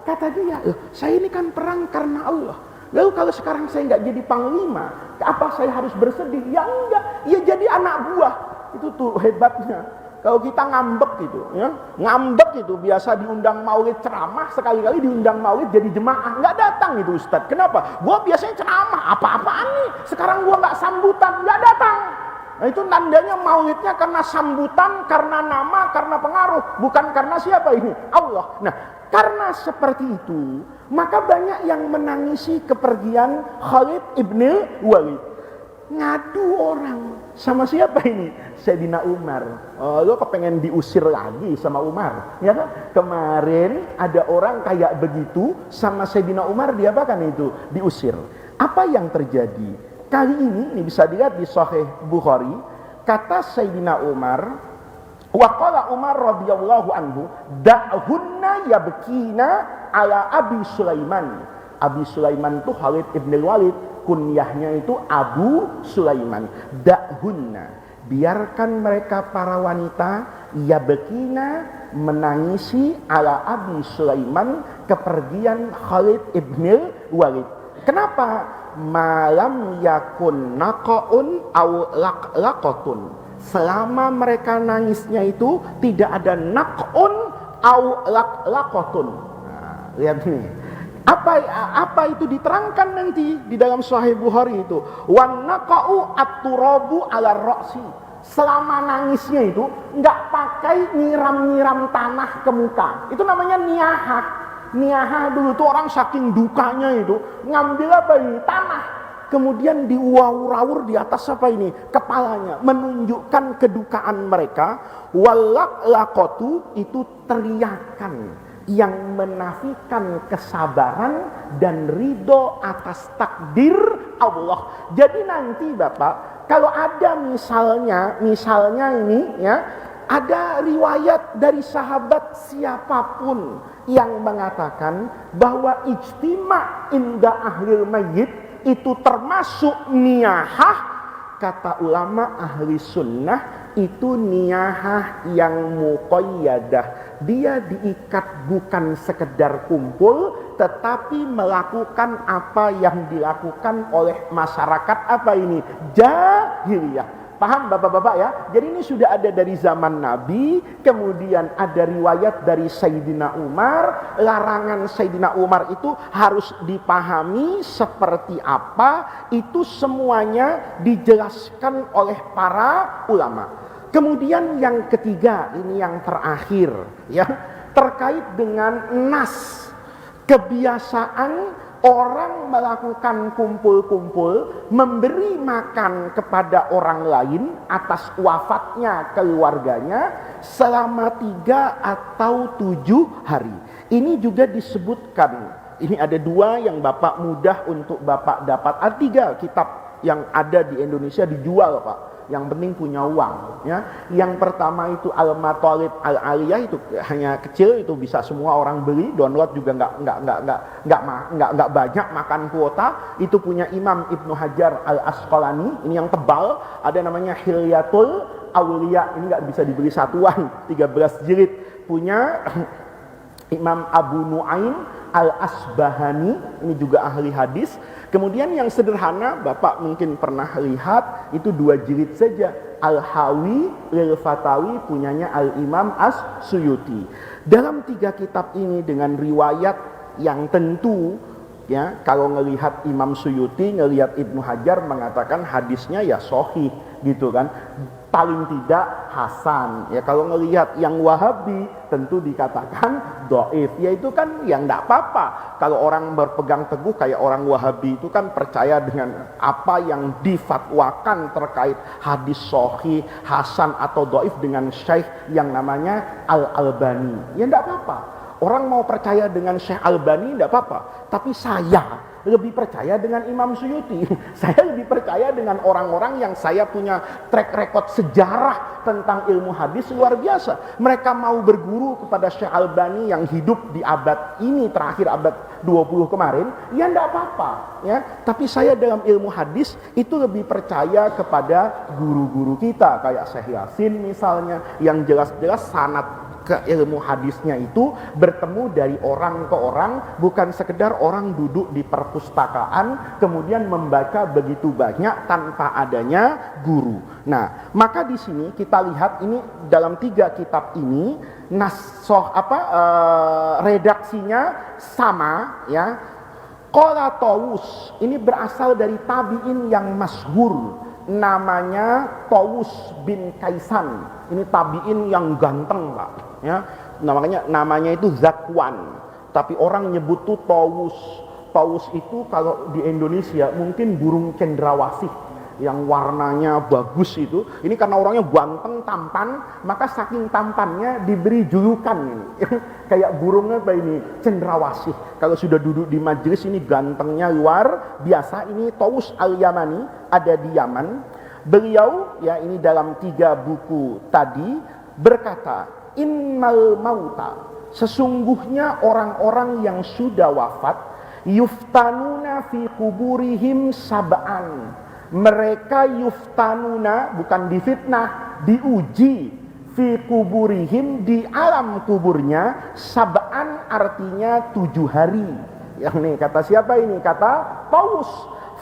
Kata dia, saya ini kan perang karena Allah. Lalu kalau sekarang saya nggak jadi panglima, apa saya harus bersedih? Ya enggak, ya jadi anak buah. Itu tuh hebatnya. Kalau kita ngambek gitu, ya, ngambek itu biasa diundang maulid ceramah, sekali-kali diundang maulid jadi jemaah, nggak datang itu Ustadz. Kenapa? Gua biasanya ceramah, apa-apaan nih? Sekarang gua nggak sambutan, nggak datang. Nah, itu tandanya maulidnya karena sambutan, karena nama, karena pengaruh, bukan karena siapa ini? Allah. Nah, karena seperti itu, maka banyak yang menangisi kepergian Khalid ibn Walid. Ngadu orang sama siapa ini? Sayyidina Umar. Lo kepengen diusir lagi sama Umar, ya kan? Kemarin ada orang kayak begitu sama Sayyidina Umar, diapakan itu? Diusir. Apa yang terjadi? Kali ini bisa dilihat di Sahih Bukhari, kata Sayyidina Umar, waqala Umar radhiyallahu anhu, da'hunna yabkina ala Abi Sulaiman. Abi Sulaiman itu Khalid ibn Walid, kunyahnya itu Abu Sulaiman. Da'hunna, biarkan mereka para wanita yabkina, menangisi ala Abi Sulaiman, kepergian Khalid ibn Walid. Kenapa? Malam yakun naqaun au laqatun. Selama mereka nangisnya itu tidak ada naqun au laqatun. Nah, lihat nih. Apa itu diterangkan nanti di dalam Sahih Bukhari itu. Wan naqau at-turabu ala ra'si. Selama nangisnya itu enggak pakai nyiram-nyiram tanah ke muka. Itu namanya niyahah. Niyahah dulu tuh orang saking dukanya itu ngambil apa ini? Tanah. Kemudian diuawur-awur di atas apa ini? Kepalanya. Menunjukkan kedukaan mereka. Walaq-laqatu itu teriakan yang menafikan kesabaran dan ridho atas takdir Allah. Jadi nanti Bapak, kalau ada misalnya ini ya, ada riwayat dari sahabat siapapun yang mengatakan bahwa ijtima' inda ahlil mayyit itu termasuk niyahah, kata ulama ahli sunnah itu niyahah yang muqayyadah. Dia diikat bukan sekedar kumpul, tetapi melakukan apa yang dilakukan oleh masyarakat apa ini? Jahiliyah. Paham bapak-bapak ya? Jadi ini sudah ada dari zaman Nabi, kemudian ada riwayat dari Sayyidina Umar. Larangan Sayyidina Umar itu harus dipahami seperti apa, itu semuanya dijelaskan oleh para ulama. Kemudian yang ketiga, ini yang terakhir ya, terkait dengan nas, kebiasaan orang melakukan kumpul-kumpul, memberi makan kepada orang lain atas wafatnya keluarganya selama 3 atau 7 hari. Ini juga disebutkan. Ini ada 2 yang Bapak mudah untuk Bapak dapat. Ada 3 kitab yang ada di Indonesia dijual Pak, yang penting punya uang ya. Yang pertama itu Al-Matalib Al-Aliyah, itu hanya kecil, itu bisa semua orang beli, download juga nggak banyak makan kuota. Itu punya Imam Ibnu Hajar Al-Asqalani, ini yang tebal, ada namanya Hilyatul Auliya, ini nggak bisa dibeli satuan, 13 jilid, punya Imam Abu Nuaim Al-Asbahani, ini juga ahli hadis. Kemudian yang sederhana, Bapak mungkin pernah lihat, itu 2 jilid saja, Al-Hawi Lil Fatawi, punyanya Al-Imam As-Suyuti. Dalam 3 kitab ini dengan riwayat yang tentu ya, kalau ngelihat Imam Suyuti, ngelihat Ibnu Hajar mengatakan hadisnya ya sahih gitu kan, paling tidak hasan ya. Kalau ngelihat yang Wahabi tentu dikatakan dhaif, ya itu kan yang enggak apa-apa. Kalau orang berpegang teguh kayak orang Wahabi itu kan percaya dengan apa yang difatwakan terkait hadis sahih, hasan atau dhaif dengan syekh yang namanya Al-Albani, ya enggak apa-apa. Orang mau percaya dengan Syekh Albani enggak apa-apa, tapi saya lebih percaya dengan Imam Suyuti. Saya lebih percaya dengan orang-orang yang saya punya track record sejarah tentang ilmu hadis luar biasa. Mereka mau berguru kepada Syekh Albani yang hidup di abad ini terakhir, abad 20 kemarin, ya enggak apa-apa ya. Tapi saya dalam ilmu hadis itu lebih percaya kepada guru-guru kita kayak Syekh Yasin misalnya, yang jelas-jelas sanad ke ilmu hadisnya itu bertemu dari orang ke orang, bukan sekedar orang duduk di perpustakaan kemudian membaca begitu banyak tanpa adanya guru. Nah, maka di sini kita lihat ini dalam 3 kitab ini redaksinya sama ya. Qala Tawus, ini berasal dari tabi'in yang masyhur, namanya Tawus bin Kaisan. Ini tabi'in yang ganteng Pak ya. Namanya itu Zakwan, tapi orang nyebut tuh Tawus. Tawus itu kalau di Indonesia mungkin burung cendrawasih yang warnanya bagus itu. Ini karena orangnya ganteng, tampan, maka saking tampannya diberi julukan ini. Kayak burung apa ini? Cendrawasih. Kalau sudah duduk di majelis ini gantengnya luar biasa. Ini Tawus Al-Yamani, ada di Yaman. Beliau ya, ini dalam 3 buku tadi berkata, innal mauta, sesungguhnya orang-orang yang sudah wafat, yuftanuna fi kuburihim sab'an, mereka yuftanuna bukan difitnah, diuji, fi kuburihim, di alam kuburnya, sab'an artinya 7 hari. Yang nih kata siapa ini? Kata Paus.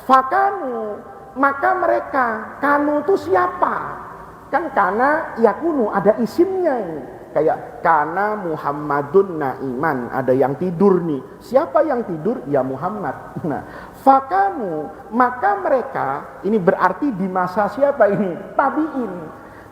Fakanu, maka mereka, kanu itu siapa? Kan kana yakunu, ada isimnya ini. Kayak kana Muhammadun naiman, ada yang tidur nih. Siapa yang tidur? Ya Muhammad. Nah, fakanu, maka mereka, ini berarti di masa siapa ini? Tabi'in.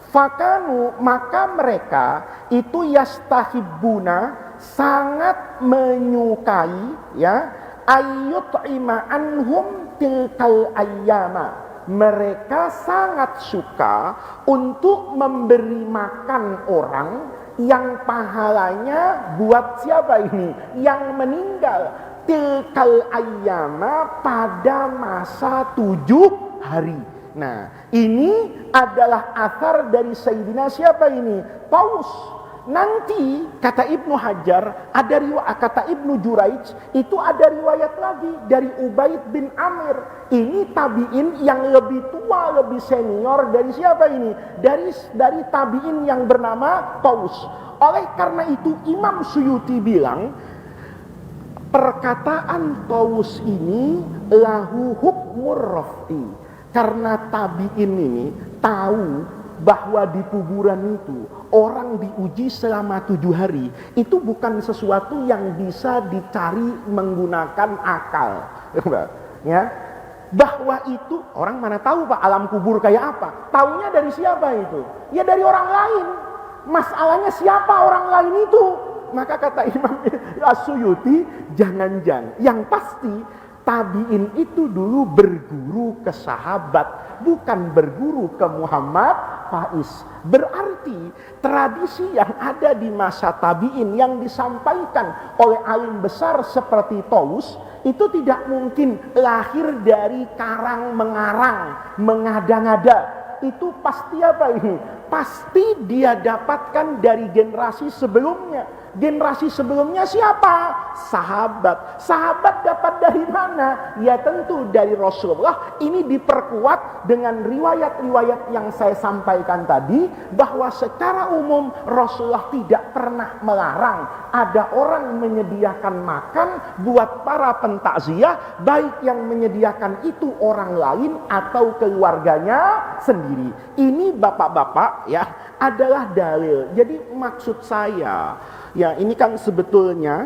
Fakanu, maka mereka itu yastahibbuna, sangat menyukai ya, ayyut'ima anhum tilkal ayyama, mereka sangat suka untuk memberi makan orang yang pahalanya buat siapa ini? Yang meninggal. Tilkal ayyama, pada masa 7 hari. Nah, ini adalah athar dari Sayyidina siapa ini? Paus. Nanti kata Ibnu Hajar, ada riwayat, kata Ibnu Juraij, itu ada riwayat lagi dari Ubaid bin Amir. Ini tabi'in yang lebih tua, lebih senior dari siapa ini? Dari tabi'in yang bernama Taus. Oleh karena itu Imam Suyuti bilang, perkataan Taus ini lahu hukmur raf'i. Karena tabi'in ini tahu bahwa di kuburan itu orang diuji selama 7 hari, itu bukan sesuatu yang bisa dicari menggunakan akal, ya. Bahwa itu orang mana tahu Pak alam kubur kayak apa? Taunya dari siapa itu? Ya dari orang lain. Masalahnya siapa orang lain itu? Maka kata Imam As-Suyuti, jangan-jangan, yang pasti tabi'in itu dulu berguru ke sahabat, bukan berguru ke Muhammad Faiz. Berarti tradisi yang ada di masa tabi'in yang disampaikan oleh alim besar seperti Taus, itu tidak mungkin lahir dari karang mengarang, mengada-ngada. Itu pasti apa ini? Pasti dia dapatkan dari generasi sebelumnya. Generasi sebelumnya siapa? Sahabat. Sahabat dapat dari mana? Ya tentu dari Rasulullah. Ini diperkuat dengan riwayat-riwayat yang saya sampaikan tadi, bahwa secara umum Rasulullah tidak pernah melarang ada orang menyediakan makan buat para pentakziah, baik yang menyediakan itu orang lain atau keluarganya sendiri. Ini bapak-bapak ya adalah dalil. Jadi maksud saya, ya ini kan sebetulnya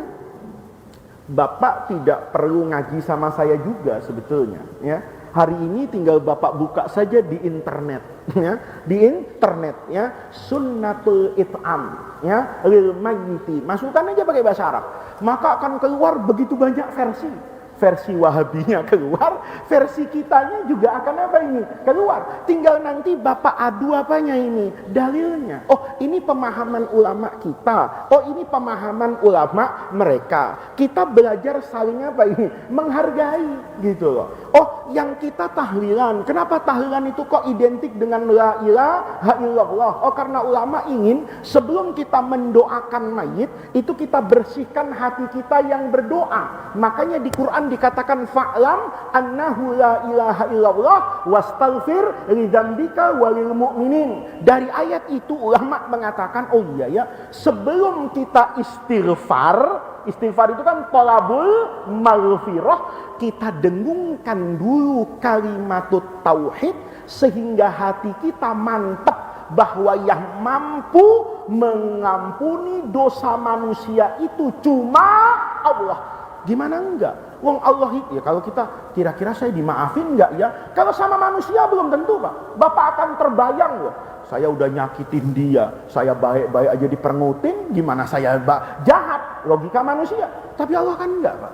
Bapak tidak perlu ngaji sama saya juga sebetulnya ya. Hari ini tinggal Bapak buka saja di internet ya, di internet ya, sunnatul it'am ya lil mayyiti. Masukkan aja pakai bahasa Arab, maka akan keluar begitu banyak versi. Versi Wahabinya keluar, versi kitanya juga akan apa ini? Keluar. Tinggal nanti Bapak adu apanya ini? Dalilnya. Oh, ini pemahaman ulama kita. Oh, ini pemahaman ulama mereka. Kita belajar saling apa ini? Menghargai gitu loh. Oh, yang kita tahlilan. Kenapa tahlilan itu kok identik dengan la ilaha illallah? Oh, karena ulama ingin sebelum kita mendoakan mayit, itu kita bersihkan hati kita yang berdoa. Makanya di Quran dikatakan fa'lam annahu la ilaha illallah wastaghfir li dzambika walil mu'minin. Dari ayat itu ulama mengatakan, oh iya ya, sebelum kita istighfar itu kan thalabul maghfirah, kita dengungkan dulu kalimatut tauhid sehingga hati kita mantap bahwa yang mampu mengampuni dosa manusia itu cuma Allah. Gimana enggak? Wong Allah itu ya, kalau kita kira-kira saya dimaafin enggak ya? Kalau sama manusia belum tentu, Pak. Bapak akan terbayang loh. Saya udah nyakitin dia, saya baik-baik aja diperengutin, gimana saya jahat? Logika manusia. Tapi Allah kan enggak, Pak.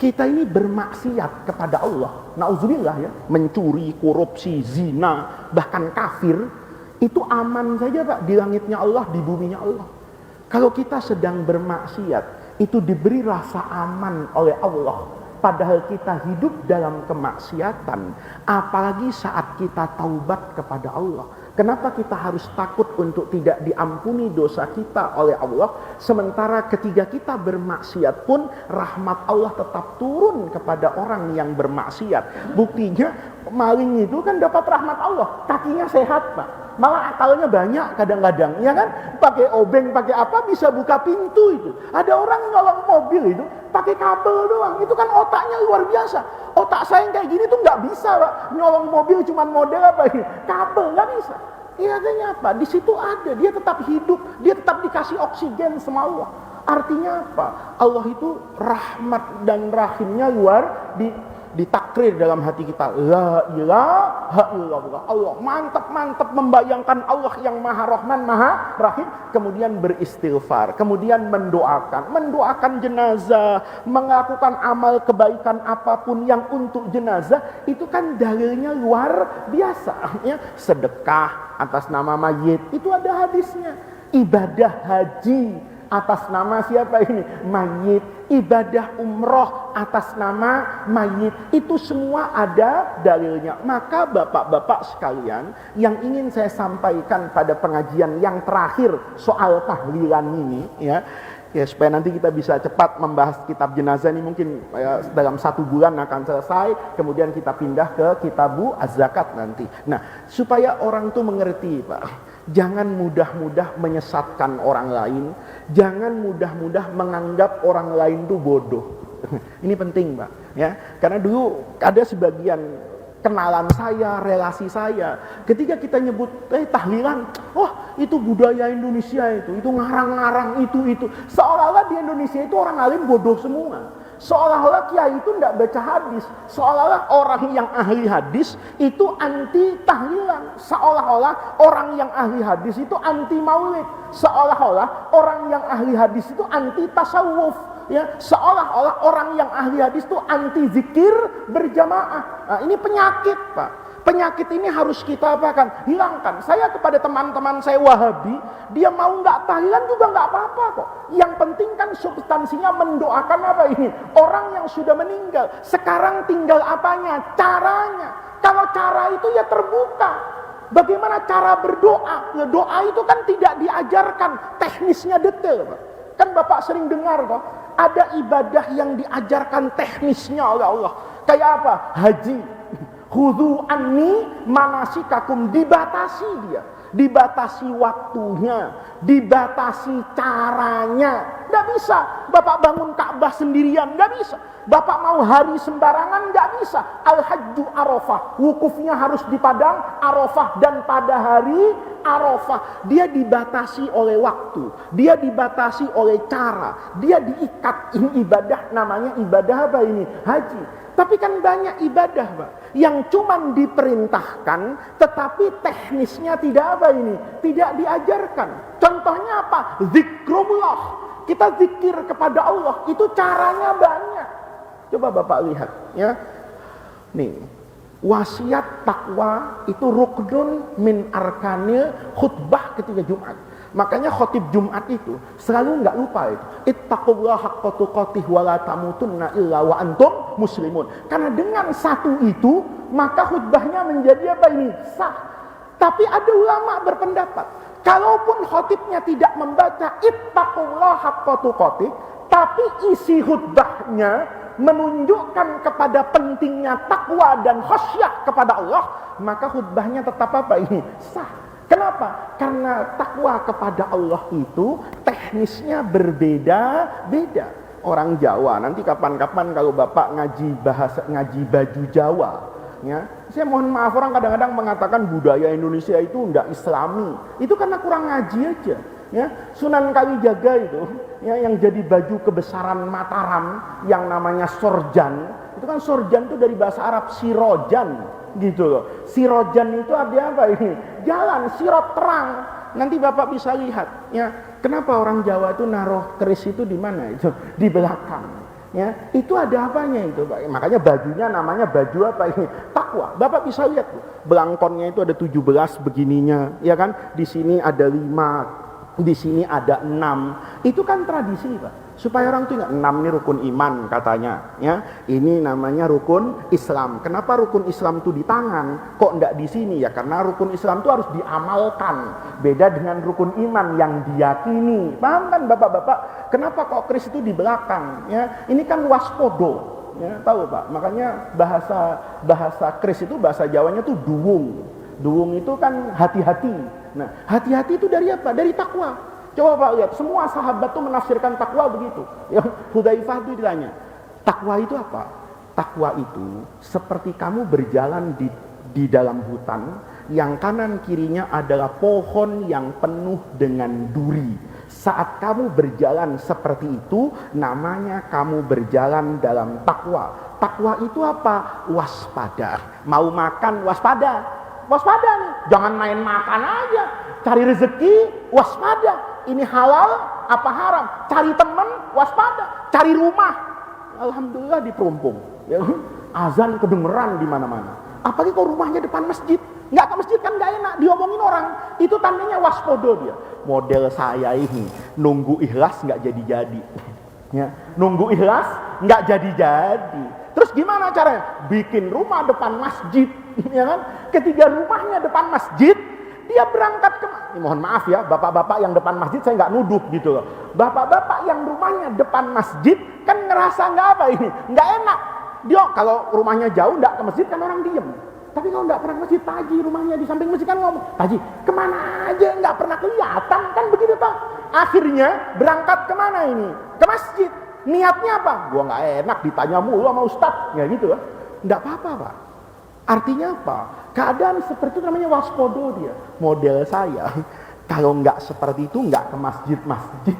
Kita ini bermaksiat kepada Allah. Nauzubillah ya, mencuri, korupsi, zina, bahkan kafir, itu aman saja, Pak, di langitnya Allah, di buminya Allah. Kalau kita sedang bermaksiat, itu diberi rasa aman oleh Allah, padahal kita hidup dalam kemaksiatan. Apalagi saat kita taubat kepada Allah. Kenapa kita harus takut untuk tidak diampuni dosa kita oleh Allah, sementara ketika kita bermaksiat pun rahmat Allah tetap turun kepada orang yang bermaksiat. Buktinya maling itu kan dapat rahmat Allah, kakinya sehat, Pak, malah akalnya banyak kadang-kadang, ya kan? Pakai obeng, pakai apa bisa buka pintu itu. Ada orang nyolong mobil itu pakai kabel doang, itu kan otaknya luar biasa. Otak saya yang kayak gini tuh nggak bisa, Pak, nyolong mobil cuman model apa ini? Kabel nggak bisa. Iya, artinya apa? Di situ ada, dia tetap hidup, dia tetap dikasih oksigen sama Allah. Artinya apa? Allah itu rahmat dan rahimnya luar ditakrir dalam hati kita. La ilaha illallah. Allah mantap membayangkan Allah yang maha rahman, maha rahim, kemudian beristighfar, kemudian mendoakan jenazah, melakukan amal kebaikan apapun yang untuk jenazah, itu kan dalilnya luar biasa ya. Sedekah atas nama mayit itu ada hadisnya. Ibadah haji atas nama siapa ini? Mayit. Ibadah umroh atas nama mayit, itu semua ada dalilnya. Maka bapak-bapak sekalian, yang ingin saya sampaikan pada pengajian yang terakhir soal tahlilan ini ya supaya nanti kita bisa cepat membahas kitab jenazah ini, mungkin dalam 1 bulan akan selesai, kemudian kita pindah ke kitabu az-zakat nanti. Nah, supaya orang tuh mengerti, Pak, jangan mudah-mudah menyesatkan orang lain, jangan mudah-mudah menganggap orang lain tuh bodoh. Ini penting, Pak, ya. Karena dulu ada sebagian kenalan saya, relasi saya, ketika kita nyebut tahlilan, wah itu budaya Indonesia, itu ngarang-ngarang itu, seolah-olah di Indonesia itu orang alim bodoh semua, seolah-olah kiai itu tidak baca hadis, seolah-olah orang yang ahli hadis itu anti tahlilan, seolah-olah orang yang ahli hadis itu anti maulid, seolah-olah orang yang ahli hadis itu anti tasawuf. Ya, seolah-olah orang yang ahli hadis itu anti zikir berjamaah. Nah, ini penyakit, Pak. Penyakit ini harus kita apakan? Hilangkan. Saya kepada teman-teman saya Wahabi, dia mau nggak tahlilan juga nggak apa-apa kok. Yang penting kan substansinya mendoakan apa ini? Orang yang sudah meninggal. Sekarang tinggal apanya? Caranya. Kalau cara itu ya terbuka. Bagaimana cara berdoa? Ya, doa itu kan tidak diajarkan teknisnya detail, Pak. Kan Bapak sering dengar kok, ada ibadah yang diajarkan teknisnya oleh Allah. Kayak apa? Haji. Khudhu anni manasikakum, dibatasi dia. Dibatasi waktunya, dibatasi caranya. Nggak bisa Bapak bangun Ka'bah sendirian, nggak bisa. Bapak mau hari sembarangan, nggak bisa. Al-Hajju Arafah, wukufnya harus di padang Arafah, dan pada hari Arafah dia dibatasi oleh waktu, dia dibatasi oleh cara, dia diikat. Ini ibadah, namanya ibadah apa ini? Haji. Tapi kan banyak ibadah, Pak, yang cuman diperintahkan tetapi teknisnya tidak apa ini? Tidak diajarkan. Contohnya apa? Zikrullah. Kita zikir kepada Allah, itu caranya banyak. Coba Bapak lihat ya. Nih, wasiat takwa itu ruknun min arkanil khutbah ketika Jumat. Makanya khotib Jumat itu selalu nggak lupa itu. Ittaqullaha haqqa tuqatih wa la tamutunna illa wa antum muslimun. Karena dengan satu itu maka khutbahnya menjadi apa ini? Sah. Tapi ada ulama berpendapat, kalaupun khotibnya tidak membaca ittaqullaha haqqa tuqatih, tapi isi khutbahnya menunjukkan kepada pentingnya takwa dan khasyah kepada Allah, maka khutbahnya tetap apa ini? Sah. Kenapa? Karena takwa kepada Allah itu teknisnya berbeda-beda. Orang Jawa, nanti kapan-kapan kalau Bapak ngaji baju Jawa, ya, saya mohon maaf, orang kadang-kadang mengatakan budaya Indonesia itu enggak Islami. Itu karena kurang ngaji aja. Ya, Sunan Kalijaga itu, ya, yang jadi baju kebesaran Mataram yang namanya sorjan. Itu kan sorjan itu dari bahasa Arab sirojan. Gitu loh. Sirojan itu ada apa ini? Jalan, sirot terang. Nanti Bapak bisa lihat ya, kenapa orang Jawa itu naruh keris itu di mana itu? Di belakang. Ya, itu ada apanya itu, Pak? Makanya bajunya namanya baju apa ini? Takwa. Bapak bisa lihat tuh. Belangkonnya itu ada 17 begininya, ya kan? Di sini ada 5, di sini ada 6. Itu kan tradisi, Pak. Supaya orang itu ingat, 6 ini rukun iman katanya, ya. Ini namanya rukun Islam. Kenapa rukun Islam itu di tangan, kok enggak di sini? Ya karena rukun Islam itu harus diamalkan. Beda dengan rukun iman yang diyakini. Paham kan Bapak-bapak? Kenapa kok keris itu di belakang? Ya, ini kan waspodo. Ya, tahu Pak? Makanya bahasa keris itu bahasa Jawanya tuh duwung. Duwung itu kan hati-hati. Nah, hati-hati itu dari apa? Dari takwa. Coba Pak lihat, semua sahabat tuh menafsirkan takwa begitu. Ya, Hudzaifah itu ditanya, takwa itu apa? Takwa itu seperti kamu berjalan di dalam hutan, yang kanan kirinya adalah pohon yang penuh dengan duri. Saat kamu berjalan seperti itu, namanya kamu berjalan dalam takwa. Takwa itu apa? Waspada. Mau makan, waspada. Waspada nih, jangan main makan aja. Cari rezeki, waspada. Ini halal apa haram? Cari teman, waspada. Cari rumah, alhamdulillah diperumpung. Ya, azan kedengeran di mana-mana. Apalagi kalau rumahnya depan masjid, nggak ke masjid kan nggak enak, diomongin orang. Itu tandanya waspodo dia. Model saya ini nunggu ikhlas nggak jadi-jadi. Ya, nunggu ikhlas nggak jadi-jadi. Terus gimana caranya? Bikin rumah depan masjid, ya kan? Ketika rumahnya depan masjid, dia berangkat ke, mohon maaf ya, bapak-bapak yang depan masjid saya nggak nuduh gitu loh. Bapak-bapak yang rumahnya depan masjid kan ngerasa nggak apa ini, nggak enak. Dia kalau rumahnya jauh nggak ke masjid kan orang diem. Tapi kalau nggak pernah ke masjid, Taji rumahnya di samping masjid kan ngomong, Taji kemana aja nggak pernah kelihatan kan begitu toh. Akhirnya berangkat kemana ini? Ke masjid. Niatnya apa? Gua nggak enak ditanya mulu sama ustadz, ya gitu lah. Nggak apa-apa Pak. Artinya apa? Keadaan seperti itu namanya waspodo dia. Model saya, kalau nggak seperti itu nggak ke masjid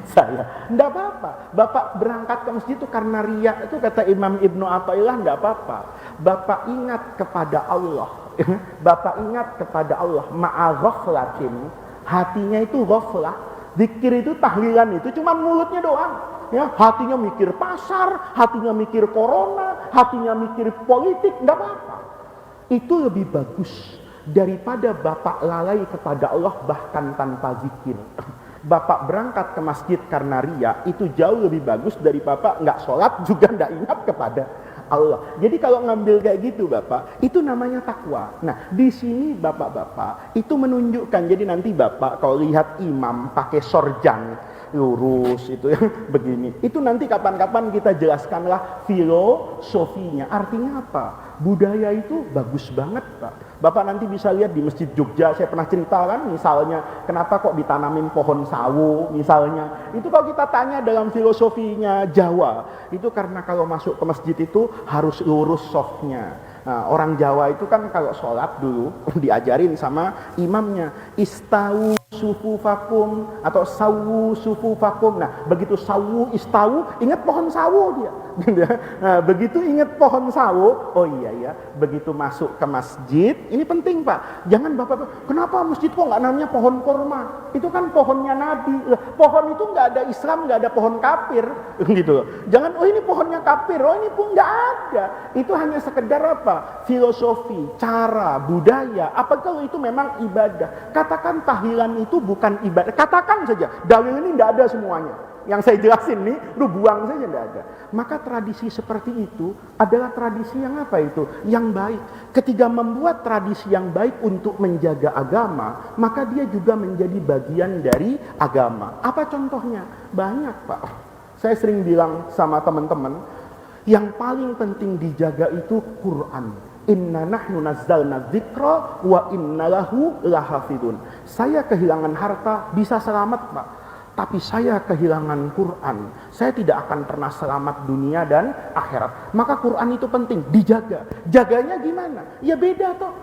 saya. Nggak apa-apa. Bapak berangkat ke masjid itu karena riya, itu kata Imam Ibnu Athaillah, nggak apa-apa. Bapak ingat kepada Allah. Bapak ingat kepada Allah. Ma'aghaflatin. Hatinya itu ghaflah. Zikir itu tahlilan itu cuma mulutnya doang. ya hatinya mikir pasar, hatinya mikir corona, hatinya mikir politik, enggak apa-apa. Itu lebih bagus daripada Bapak lalai kepada Allah bahkan tanpa zikir. Bapak berangkat ke masjid karena ria, itu jauh lebih bagus dari Bapak nggak sholat juga nggak ingat kepada Allah. Jadi kalau ngambil kayak gitu Bapak, itu namanya takwa. Nah di sini Bapak-bapak itu menunjukkan, jadi nanti Bapak kalau lihat imam pakai sorjan lurus itu yang begini, itu nanti kapan-kapan kita jelaskanlah filosofinya. Artinya apa? Budaya itu bagus banget Pak. Bapak nanti bisa lihat di Masjid Jogja, saya pernah ceritakan misalnya kenapa kok ditanamin pohon sawo misalnya. Itu kalau kita tanya dalam filosofinya Jawa, itu karena kalau masuk ke masjid itu harus lurus softnya. Nah, orang Jawa itu kan kalau sholat dulu diajarin sama imamnya, istawu sufufakum atau sawu sufufakum. Nah, begitu sawu istawu, ingat pohon sawo dia. Nah, begitu ingat pohon sawo, oh iya ya, begitu masuk ke masjid, ini penting Pak. Jangan Bapak, kenapa masjid kok nggak namanya pohon korma? Itu kan pohonnya Nabi. Pohon itu nggak ada Islam, nggak ada pohon kafir, gitu loh. Jangan, oh ini pohonnya kafir, oh ini pun nggak ada. Itu hanya sekedar apa? Filosofi, cara, budaya. Apa kalau itu memang ibadah? Katakan tahlilan itu bukan ibadah. Katakan saja, dalil ini nggak ada semuanya. Yang saya jelasin nih, lu buang saja, nggak ada. Maka tradisi seperti itu adalah tradisi yang apa itu? Yang baik. Ketika membuat tradisi yang baik untuk menjaga agama, maka dia juga menjadi bagian dari agama. Apa contohnya? Banyak Pak. Saya sering bilang sama teman-teman, yang paling penting dijaga itu Quran. Inna nahnu nazzalna dzikra wa inna lahu lahafidun. Saya kehilangan harta bisa selamat Pak, tapi saya kehilangan Quran, saya tidak akan pernah selamat dunia dan akhirat. Maka Quran itu penting dijaga. Jaganya gimana? Ya beda toh.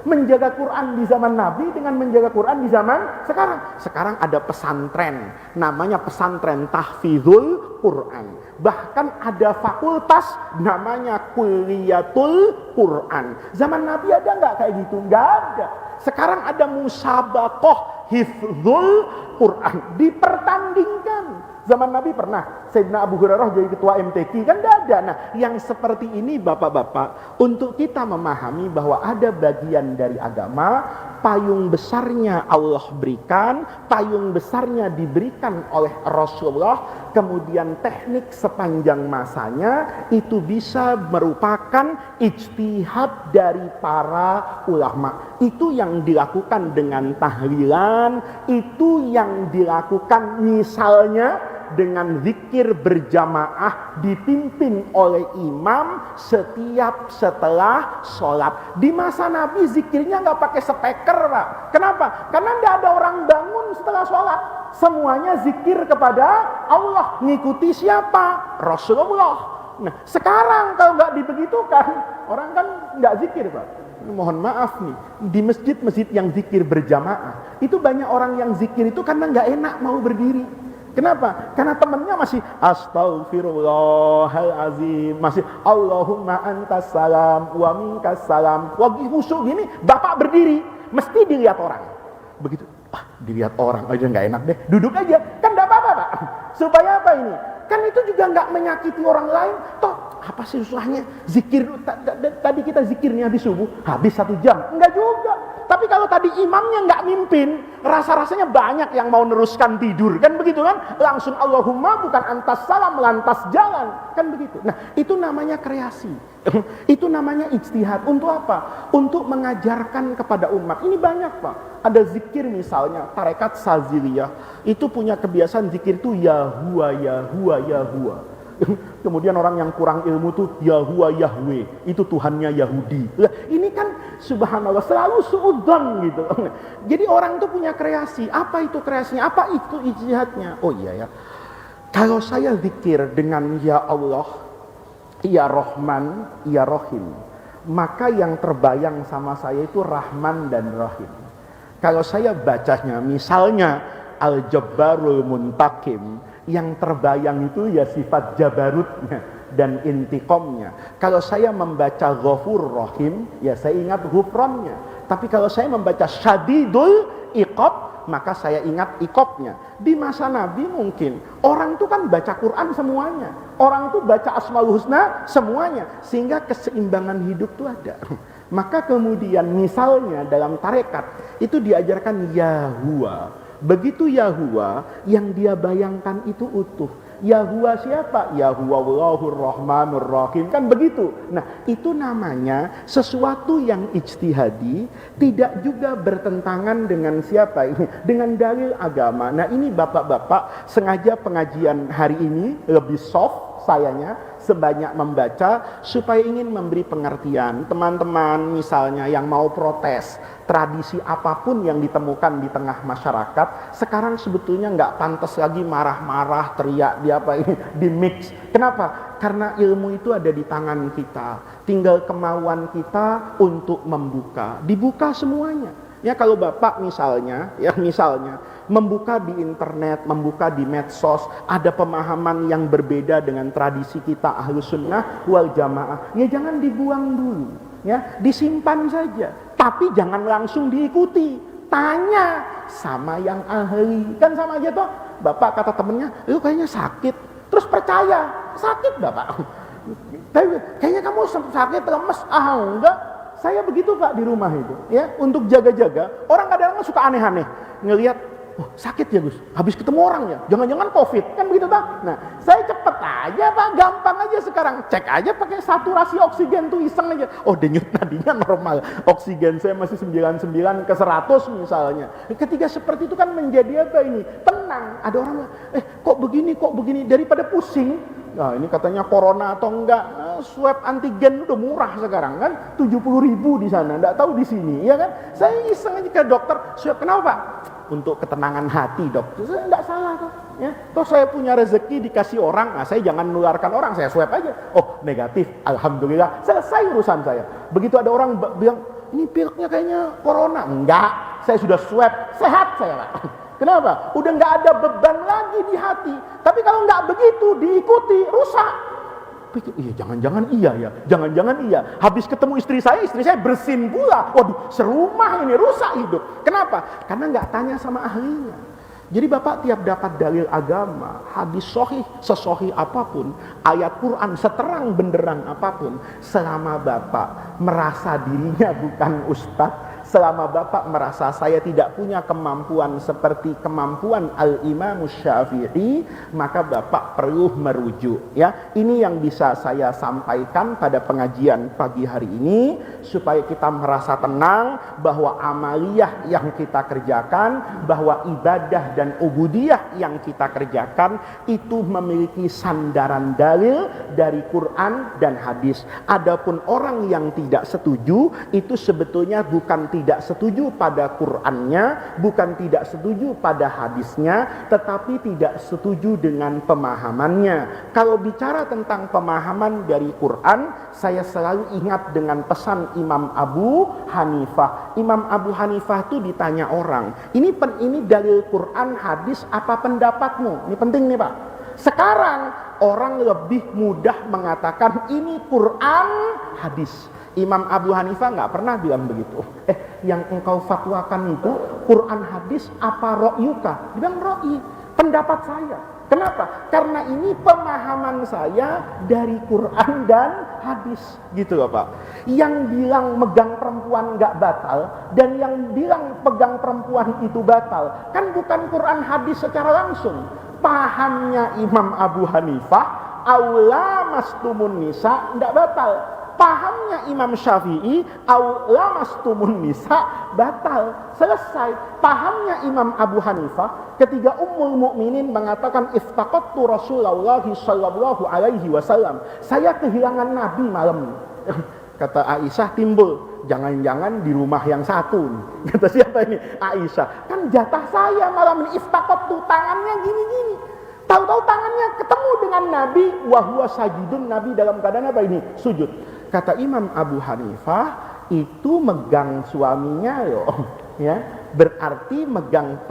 Menjaga Quran di zaman Nabi dengan menjaga Quran di zaman sekarang. Sekarang ada pesantren, namanya pesantren tahfizul Quran. Bahkan ada fakultas namanya kuliatul Quran. Zaman Nabi ada nggak kayak gitu? Nggak ada. Sekarang ada musabaqah hifdzul Quran, dipertandingkan. Zaman Nabi pernah Sayyidina Abu Hurairah jadi ketua MTQ, kan tidak ada. Nah yang seperti ini Bapak-bapak, untuk kita memahami bahwa ada bagian dari agama, payung besarnya Allah berikan, payung besarnya diberikan oleh Rasulullah, kemudian teknik sepanjang masanya itu bisa merupakan ijtihad dari para ulama. Itu yang dilakukan dengan tahlilan, itu yang dilakukan misalnya dengan zikir berjamaah dipimpin oleh imam setiap setelah sholat. Di masa Nabi zikirnya nggak pakai speaker Pak. Kenapa? Karena nggak ada orang bangun setelah sholat. Semuanya zikir kepada Allah. Ngikuti siapa? Rasulullah. Nah sekarang kalau nggak dibegitukan, orang kan nggak zikir Pak. Mohon maaf nih, di masjid-masjid yang zikir berjamaah itu banyak orang yang zikir itu karena nggak enak mau berdiri. Kenapa? Karena temennya masih Astaghfirullahalazim, masih Allahumma antas salam wa minkas salam. Lagi khusyuk gini, Bapak berdiri, mesti dilihat orang. Begitu, dilihat orang aja nggak enak deh. Duduk aja, kan nggak apa-apa Pak. Supaya apa ini? Kan itu juga nggak menyakiti orang lain. Toh apa sih susahnya? Zikir tadi kita zikirnya di subuh habis 1 jam, enggak juga. Tapi kalau tadi imamnya nggak mimpin, rasa-rasanya banyak yang mau neruskan tidur, kan begitu kan? Langsung Allahumma bukan antas salam lantas jalan, kan begitu. Nah itu namanya kreasi, itu namanya ijtihad. Untuk apa? Untuk mengajarkan kepada umat. Ini banyak Pak. Ada zikir misalnya tarekat Saziliyah itu punya kebiasaan zikir itu ya huwa ya huwa ya huwa. Kemudian orang yang kurang ilmu tuh Yahuwa Yahweh, itu Tuhannya Yahudi. Lah, ini kan subhanallah selalu suudzon gitu. Jadi orang itu punya kreasi. Apa itu kreasinya? Apa itu ijtihadnya? Oh iya ya. Kalau saya zikir dengan ya Allah, ya Rahman, ya Rahim, maka yang terbayang sama saya itu Rahman dan Rahim. Kalau saya bacanya misalnya Al-Jabbarul Muntakim, yang terbayang itu ya sifat jabarutnya dan intiqomnya. Kalau saya membaca Ghafur Rahim, ya saya ingat ghufronnya. Tapi kalau saya membaca Syadidul Iqab, maka saya ingat iqobnya. Di masa Nabi mungkin orang itu kan baca Quran semuanya, orang itu baca Asmaul Husna semuanya, sehingga keseimbangan hidup itu ada. Maka kemudian misalnya dalam tarekat itu diajarkan Yahuwa. Begitu Yahuwa, yang dia bayangkan itu utuh. Yahuwa siapa? Yahuwa Allahur Rahmanur Rahim, kan begitu. Nah, itu namanya sesuatu yang ijtihadi, tidak juga bertentangan dengan siapa ini? Dengan dalil agama. Nah, ini bapak-bapak sengaja pengajian hari ini lebih soft sayanya, sebanyak membaca supaya ingin memberi pengertian. Teman-teman misalnya yang mau protes tradisi apapun yang ditemukan di tengah masyarakat, sekarang sebetulnya nggak pantas lagi marah-marah, teriak di apa ini, di mix. Kenapa? Karena ilmu itu ada di tangan kita, tinggal kemauan kita untuk membuka, dibuka semuanya. Ya, kalau Bapak misalnya membuka di internet, membuka di medsos, ada pemahaman yang berbeda dengan tradisi kita Ahlus Sunnah wal Jamaah, ya jangan dibuang dulu, ya disimpan saja, tapi jangan langsung diikuti. Tanya sama yang ahli, kan sama aja toh. Bapak kata temennya, lu kayaknya sakit, terus percaya sakit Bapak. Tapi kayaknya kamu sakit, lemes. Enggak. Saya begitu Pak di rumah itu, ya, untuk jaga-jaga. Orang kadang-kadang suka aneh-aneh, ngelihat, oh sakit ya Gus, habis ketemu orang ya, jangan-jangan COVID, kan begitu Pak. Nah, saya cepet aja Pak, gampang aja sekarang, cek aja pakai saturasi oksigen tuh, iseng aja. Oh, denyut nadinya normal, oksigen saya masih 99 ke 100 misalnya. Ketika seperti itu kan menjadi apa ini? Tenang. Ada orang, kok begini, daripada pusing. Nah, ini katanya corona atau enggak, swab antigen udah murah sekarang kan, 70.000 di sana, enggak tahu di sini, ya kan? Saya iseng aja ke dokter, swab kenapa Pak? Untuk ketenangan hati dok, enggak salah kok, ya. Toh saya punya rezeki dikasih orang, nah saya jangan menularkan orang, saya swab aja. Oh negatif, alhamdulillah, selesai urusan saya. Begitu ada orang bilang, ini pileknya kayaknya corona, enggak, saya sudah swab, sehat saya Pak. Kenapa? Udah nggak ada beban lagi di hati. Tapi kalau nggak begitu diikuti, rusak. Pikir, iya jangan-jangan iya ya, jangan-jangan iya. Habis ketemu istri saya bersin pula. Waduh, serumah ini rusak hidup. Kenapa? Karena nggak tanya sama ahlinya. Jadi Bapak tiap dapat dalil agama, hadis sahih, sesahih apapun, ayat Quran seterang benderang apapun, selama Bapak merasa dirinya bukan ustadz, selama Bapak merasa saya tidak punya kemampuan seperti kemampuan Al-Imam Syafi'i, maka Bapak perlu merujuk, ya. Ini yang bisa saya sampaikan pada pengajian pagi hari ini, supaya kita merasa tenang bahwa amaliyah yang kita kerjakan, bahwa ibadah dan ubudiyah yang kita kerjakan itu memiliki sandaran dalil dari Quran dan hadis. Adapun orang yang tidak setuju, itu sebetulnya bukan tidak setuju pada Qur'annya, bukan tidak setuju pada hadisnya, tetapi tidak setuju dengan pemahamannya. Kalau bicara tentang pemahaman dari Quran, saya selalu ingat dengan pesan Imam Abu Hanifah. Imam Abu Hanifah itu ditanya orang, ini dalil Quran, hadis, apa pendapatmu? Ini penting nih Pak. Sekarang orang lebih mudah mengatakan ini Quran, hadis. Imam Abu Hanifah nggak pernah bilang begitu. Yang engkau fatwakan itu Quran hadis apa ro'yuka? Dia bilang ro'i, pendapat saya. Kenapa? Karena ini pemahaman saya dari Quran dan hadis, gitu loh Pak. Yang bilang megang perempuan nggak batal dan yang bilang pegang perempuan itu batal, kan bukan Quran hadis secara langsung. Pahamnya Imam Abu Hanifah, aula mastumun nisa nggak batal. Pahamnya Imam Syafi'i, lamastumun nisa batal, selesai. Pahamnya Imam Abu Hanifah, ketika Ummul Mukminin mengatakan iftaqattu Rasulullah sallallahu alaihi wasallam, saya kehilangan Nabi malam. Kata Aisyah timbul, jangan-jangan di rumah yang satu. Kata siapa ini? Aisyah. Kan jatah saya malam ini, iftaqattu, tangannya gini-gini. Tahu-tahu tangannya ketemu dengan Nabi, wahwa sajidun, Nabi dalam keadaan apa ini? Sujud. Kata Imam Abu Hanifah, itu megang suaminya loh, ya. Berarti megang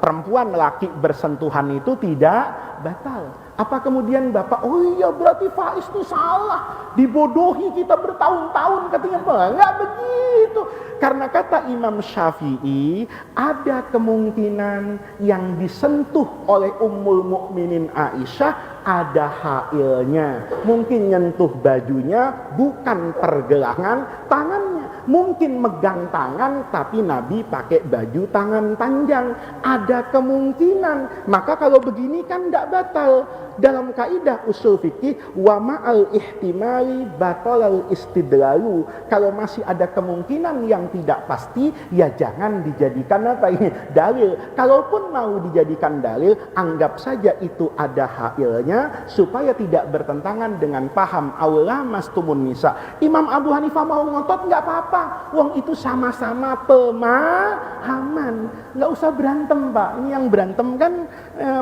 perempuan laki bersentuhan itu tidak batal. Apa kemudian Bapak, oh iya berarti Faiz itu salah, dibodohi kita bertahun-tahun katanya, enggak begitu. Karena kata Imam Syafi'i, ada kemungkinan yang disentuh oleh Ummul Mukminin Aisyah ada hailnya. Mungkin nyentuh bajunya, bukan pergelangan tangannya. Mungkin megang tangan, tapi Nabi pakai baju tangan panjang. Ada kemungkinan. Maka kalau begini kan tidak batal. Dalam kaidah usul fikih, wa ma'al ihtimali batalal istidlalu. Kalau masih ada kemungkinan yang tidak pasti, ya jangan dijadikan apa ini dalil. Kalaupun mau dijadikan dalil, anggap saja itu ada hailnya, supaya tidak bertentangan dengan paham aula mastumun nisa. Imam Abu Hanifah mau ngotot nggak apa-apa, wong itu sama-sama pemahaman, nggak usah berantem Pak. Ini yang berantem kan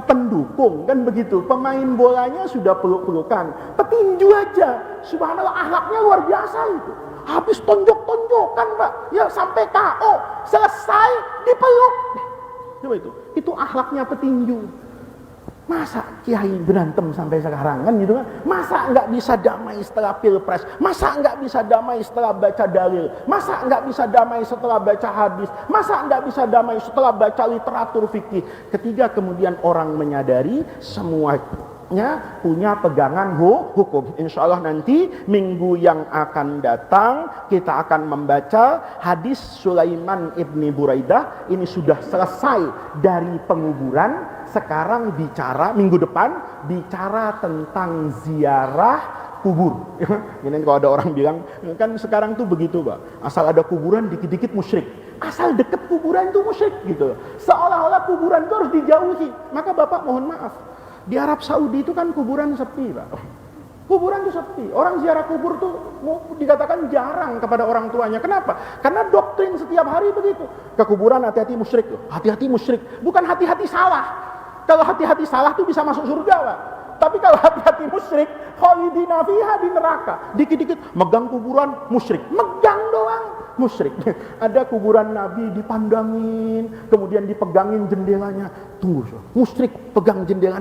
pendukung kan begitu. Pemain bolanya sudah peluk-pelukan, petinju aja, subhanallah akhlaknya luar biasa itu. Habis tonjok-tonjokan Pak, ya sampai KO, selesai dipeluk. Coba itu akhlaknya petinju. Masa kiai berantem sampai sekarang kan gitu kan? Masa nggak bisa damai setelah pilpres? Masa nggak bisa damai setelah baca dalil? Masa nggak bisa damai setelah baca hadis? Masa nggak bisa damai setelah baca literatur fikih? Ketika kemudian orang menyadari semuanya punya pegangan hukum. Insya Allah nanti minggu yang akan datang kita akan membaca hadis Sulaiman ibni Buraidah. Ini sudah selesai dari penguburan. Sekarang bicara, minggu depan bicara tentang ziarah kubur. Ini kalau ada orang bilang, kan sekarang tuh begitu Pak, asal ada kuburan dikit-dikit musyrik, asal deket kuburan itu musyrik gitu. Seolah-olah kuburan itu harus dijauhi. Maka Bapak mohon maaf, di Arab Saudi itu kan kuburan sepi Pak. Kuburan itu sepi. Orang ziarah kubur tuh dikatakan jarang kepada orang tuanya. Kenapa? Karena doktrin setiap hari begitu. Ke kuburan hati-hati musyrik loh. Hati-hati musyrik. Bukan hati-hati salah. Kalau hati-hati salah tuh bisa masuk surga Pak. Tapi kalau hati-hati musyrik, khalidina fiha, di neraka. Dikit-dikit megang kuburan musyrik. Megang doang musyrik. Ada kuburan Nabi dipandangin, kemudian dipegangin jendelanya. Tunggu, musyrik pegang jendela.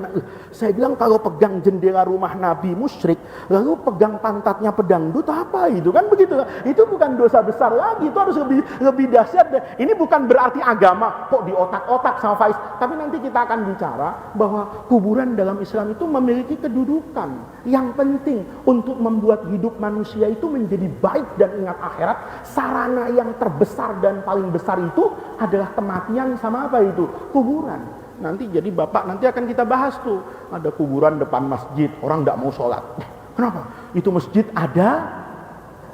Saya bilang kalau pegang jendela rumah Nabi musyrik, lalu pegang pantatnya pedangdut apa itu kan begitu. Itu bukan dosa besar lagi, itu harus lebih dahsyat. Ini bukan berarti agama kok di otak-otak sama Faiz. Tapi nanti kita akan bicara bahwa kuburan dalam Islam itu memiliki kedudukan yang penting untuk membuat hidup manusia itu menjadi baik dan ingat akhirat. Sarana yang terbesar dan paling besar itu adalah kematian sama apa itu? Kuburan. Nanti jadi Bapak nanti akan kita bahas tuh, ada kuburan depan masjid, orang tidak mau sholat. Kenapa? Itu masjid ada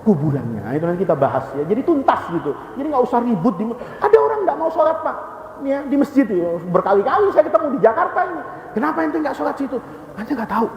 kuburannya. Itu nanti kita bahas ya. Jadi tuntas gitu. Jadi nggak usah ribut. Ada orang tidak mau sholat Pak, ya, di masjid ya. Berkali-kali saya ketemu di Jakarta ini. Kenapa ente nggak sholat situ? Ente nggak tahu.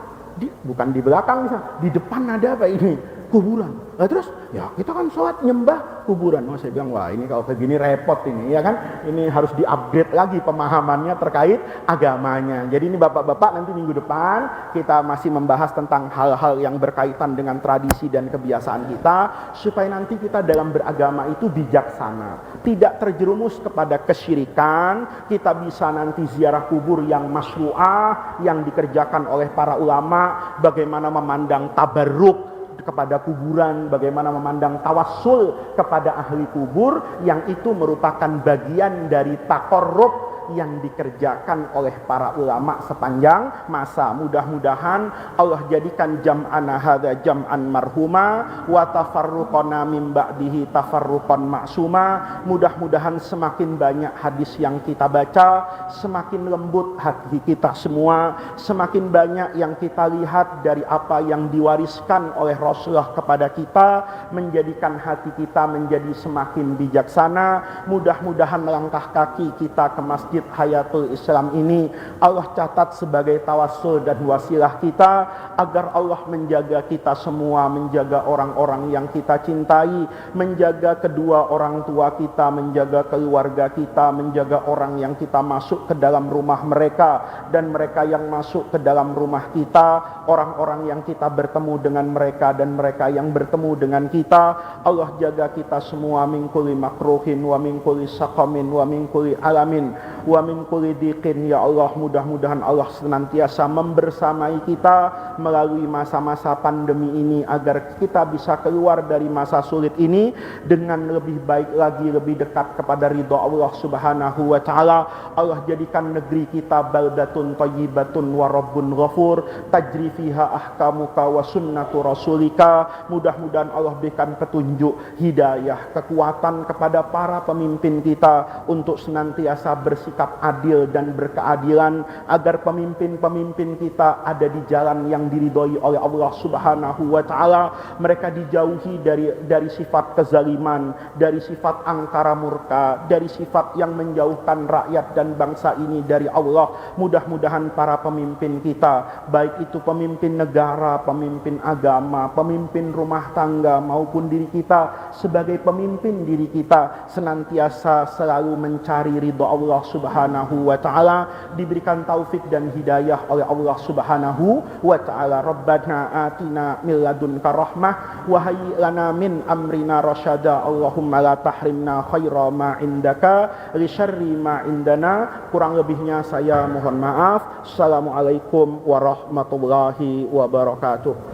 Bukan di belakang misalnya, di depan ada apa ini? Kuburan. Nah, terus ya kita kan sholat nyembah kuburan. Oh, saya bilang wah ini kalau kayak gini repot ini ya kan. Ini harus di-upgrade lagi pemahamannya terkait agamanya. Jadi ini bapak-bapak nanti minggu depan kita masih membahas tentang hal-hal yang berkaitan dengan tradisi dan kebiasaan kita, supaya nanti kita dalam beragama itu bijaksana, tidak terjerumus kepada kesyirikan. Kita bisa nanti ziarah kubur yang masyru'ah yang dikerjakan oleh para ulama, bagaimana memandang tabarruk kepada kuburan, bagaimana memandang tawassul kepada ahli kubur, yang itu merupakan bagian dari taqarrub yang dikerjakan oleh para ulama sepanjang masa. Mudah-mudahan Allah jadikan jam'ana hadza jam'an marhuma wa tafarruqana min ba'dihi tafarruqan ma'suma. Mudah-mudahan semakin banyak hadis yang kita baca, semakin lembut hati kita semua, semakin banyak yang kita lihat dari apa yang diwariskan oleh Rasulullah kepada kita, menjadikan hati kita menjadi semakin bijaksana. Mudah-mudahan melangkah kaki kita ke masjid Hayatul Islam ini Allah catat sebagai tawassul dan wasilah kita, agar Allah menjaga kita semua, menjaga orang-orang yang kita cintai, menjaga kedua orang tua kita, menjaga keluarga kita, menjaga orang yang kita masuk ke dalam rumah mereka dan mereka yang masuk ke dalam rumah kita, orang-orang yang kita bertemu dengan mereka dan mereka yang bertemu dengan kita. Allah jaga kita semua min kulli makruhin wa min kulli saqamin wa min kulli alamin. wa min kulli dhiqin. Ya Allah, mudah-mudahan Allah senantiasa membersamai kita melalui masa-masa pandemi ini agar kita bisa keluar dari masa sulit ini dengan lebih baik lagi, lebih dekat kepada ridha Allah Subhanahu wa taala. Allah jadikan negeri kita baldatun thayyibatun wa rabbun ghafur tajri fiha ahkamuka wa sunnatu rasulika. Mudah-mudahan Allah berikan petunjuk, hidayah, kekuatan kepada para pemimpin kita untuk senantiasa bersikap adil dan berkeadilan, agar pemimpin-pemimpin kita ada di jalan yang diridhoi oleh Allah Subhanahu wa taala. Mereka dijauhi dari sifat kezaliman, dari sifat angkara murka, dari sifat yang menjauhkan rakyat dan bangsa ini dari Allah. Mudah-mudahan para pemimpin kita, baik itu pemimpin negara, pemimpin agama, pemimpin rumah tangga, maupun diri kita sebagai pemimpin diri kita, senantiasa selalu mencari ridha Allah Subhanahu wa taala, diberikan taufik dan hidayah oleh Allah Subhanahu wa taala. Rabbana atina min ladunka rahmah wa hayyi lana min amrina rasyada. Allahumma la tahrimna khaira ma indaka li syarri ma indana. Kurang lebihnya saya mohon maaf. Assalamualaikum warahmatullahi wabarakatuh.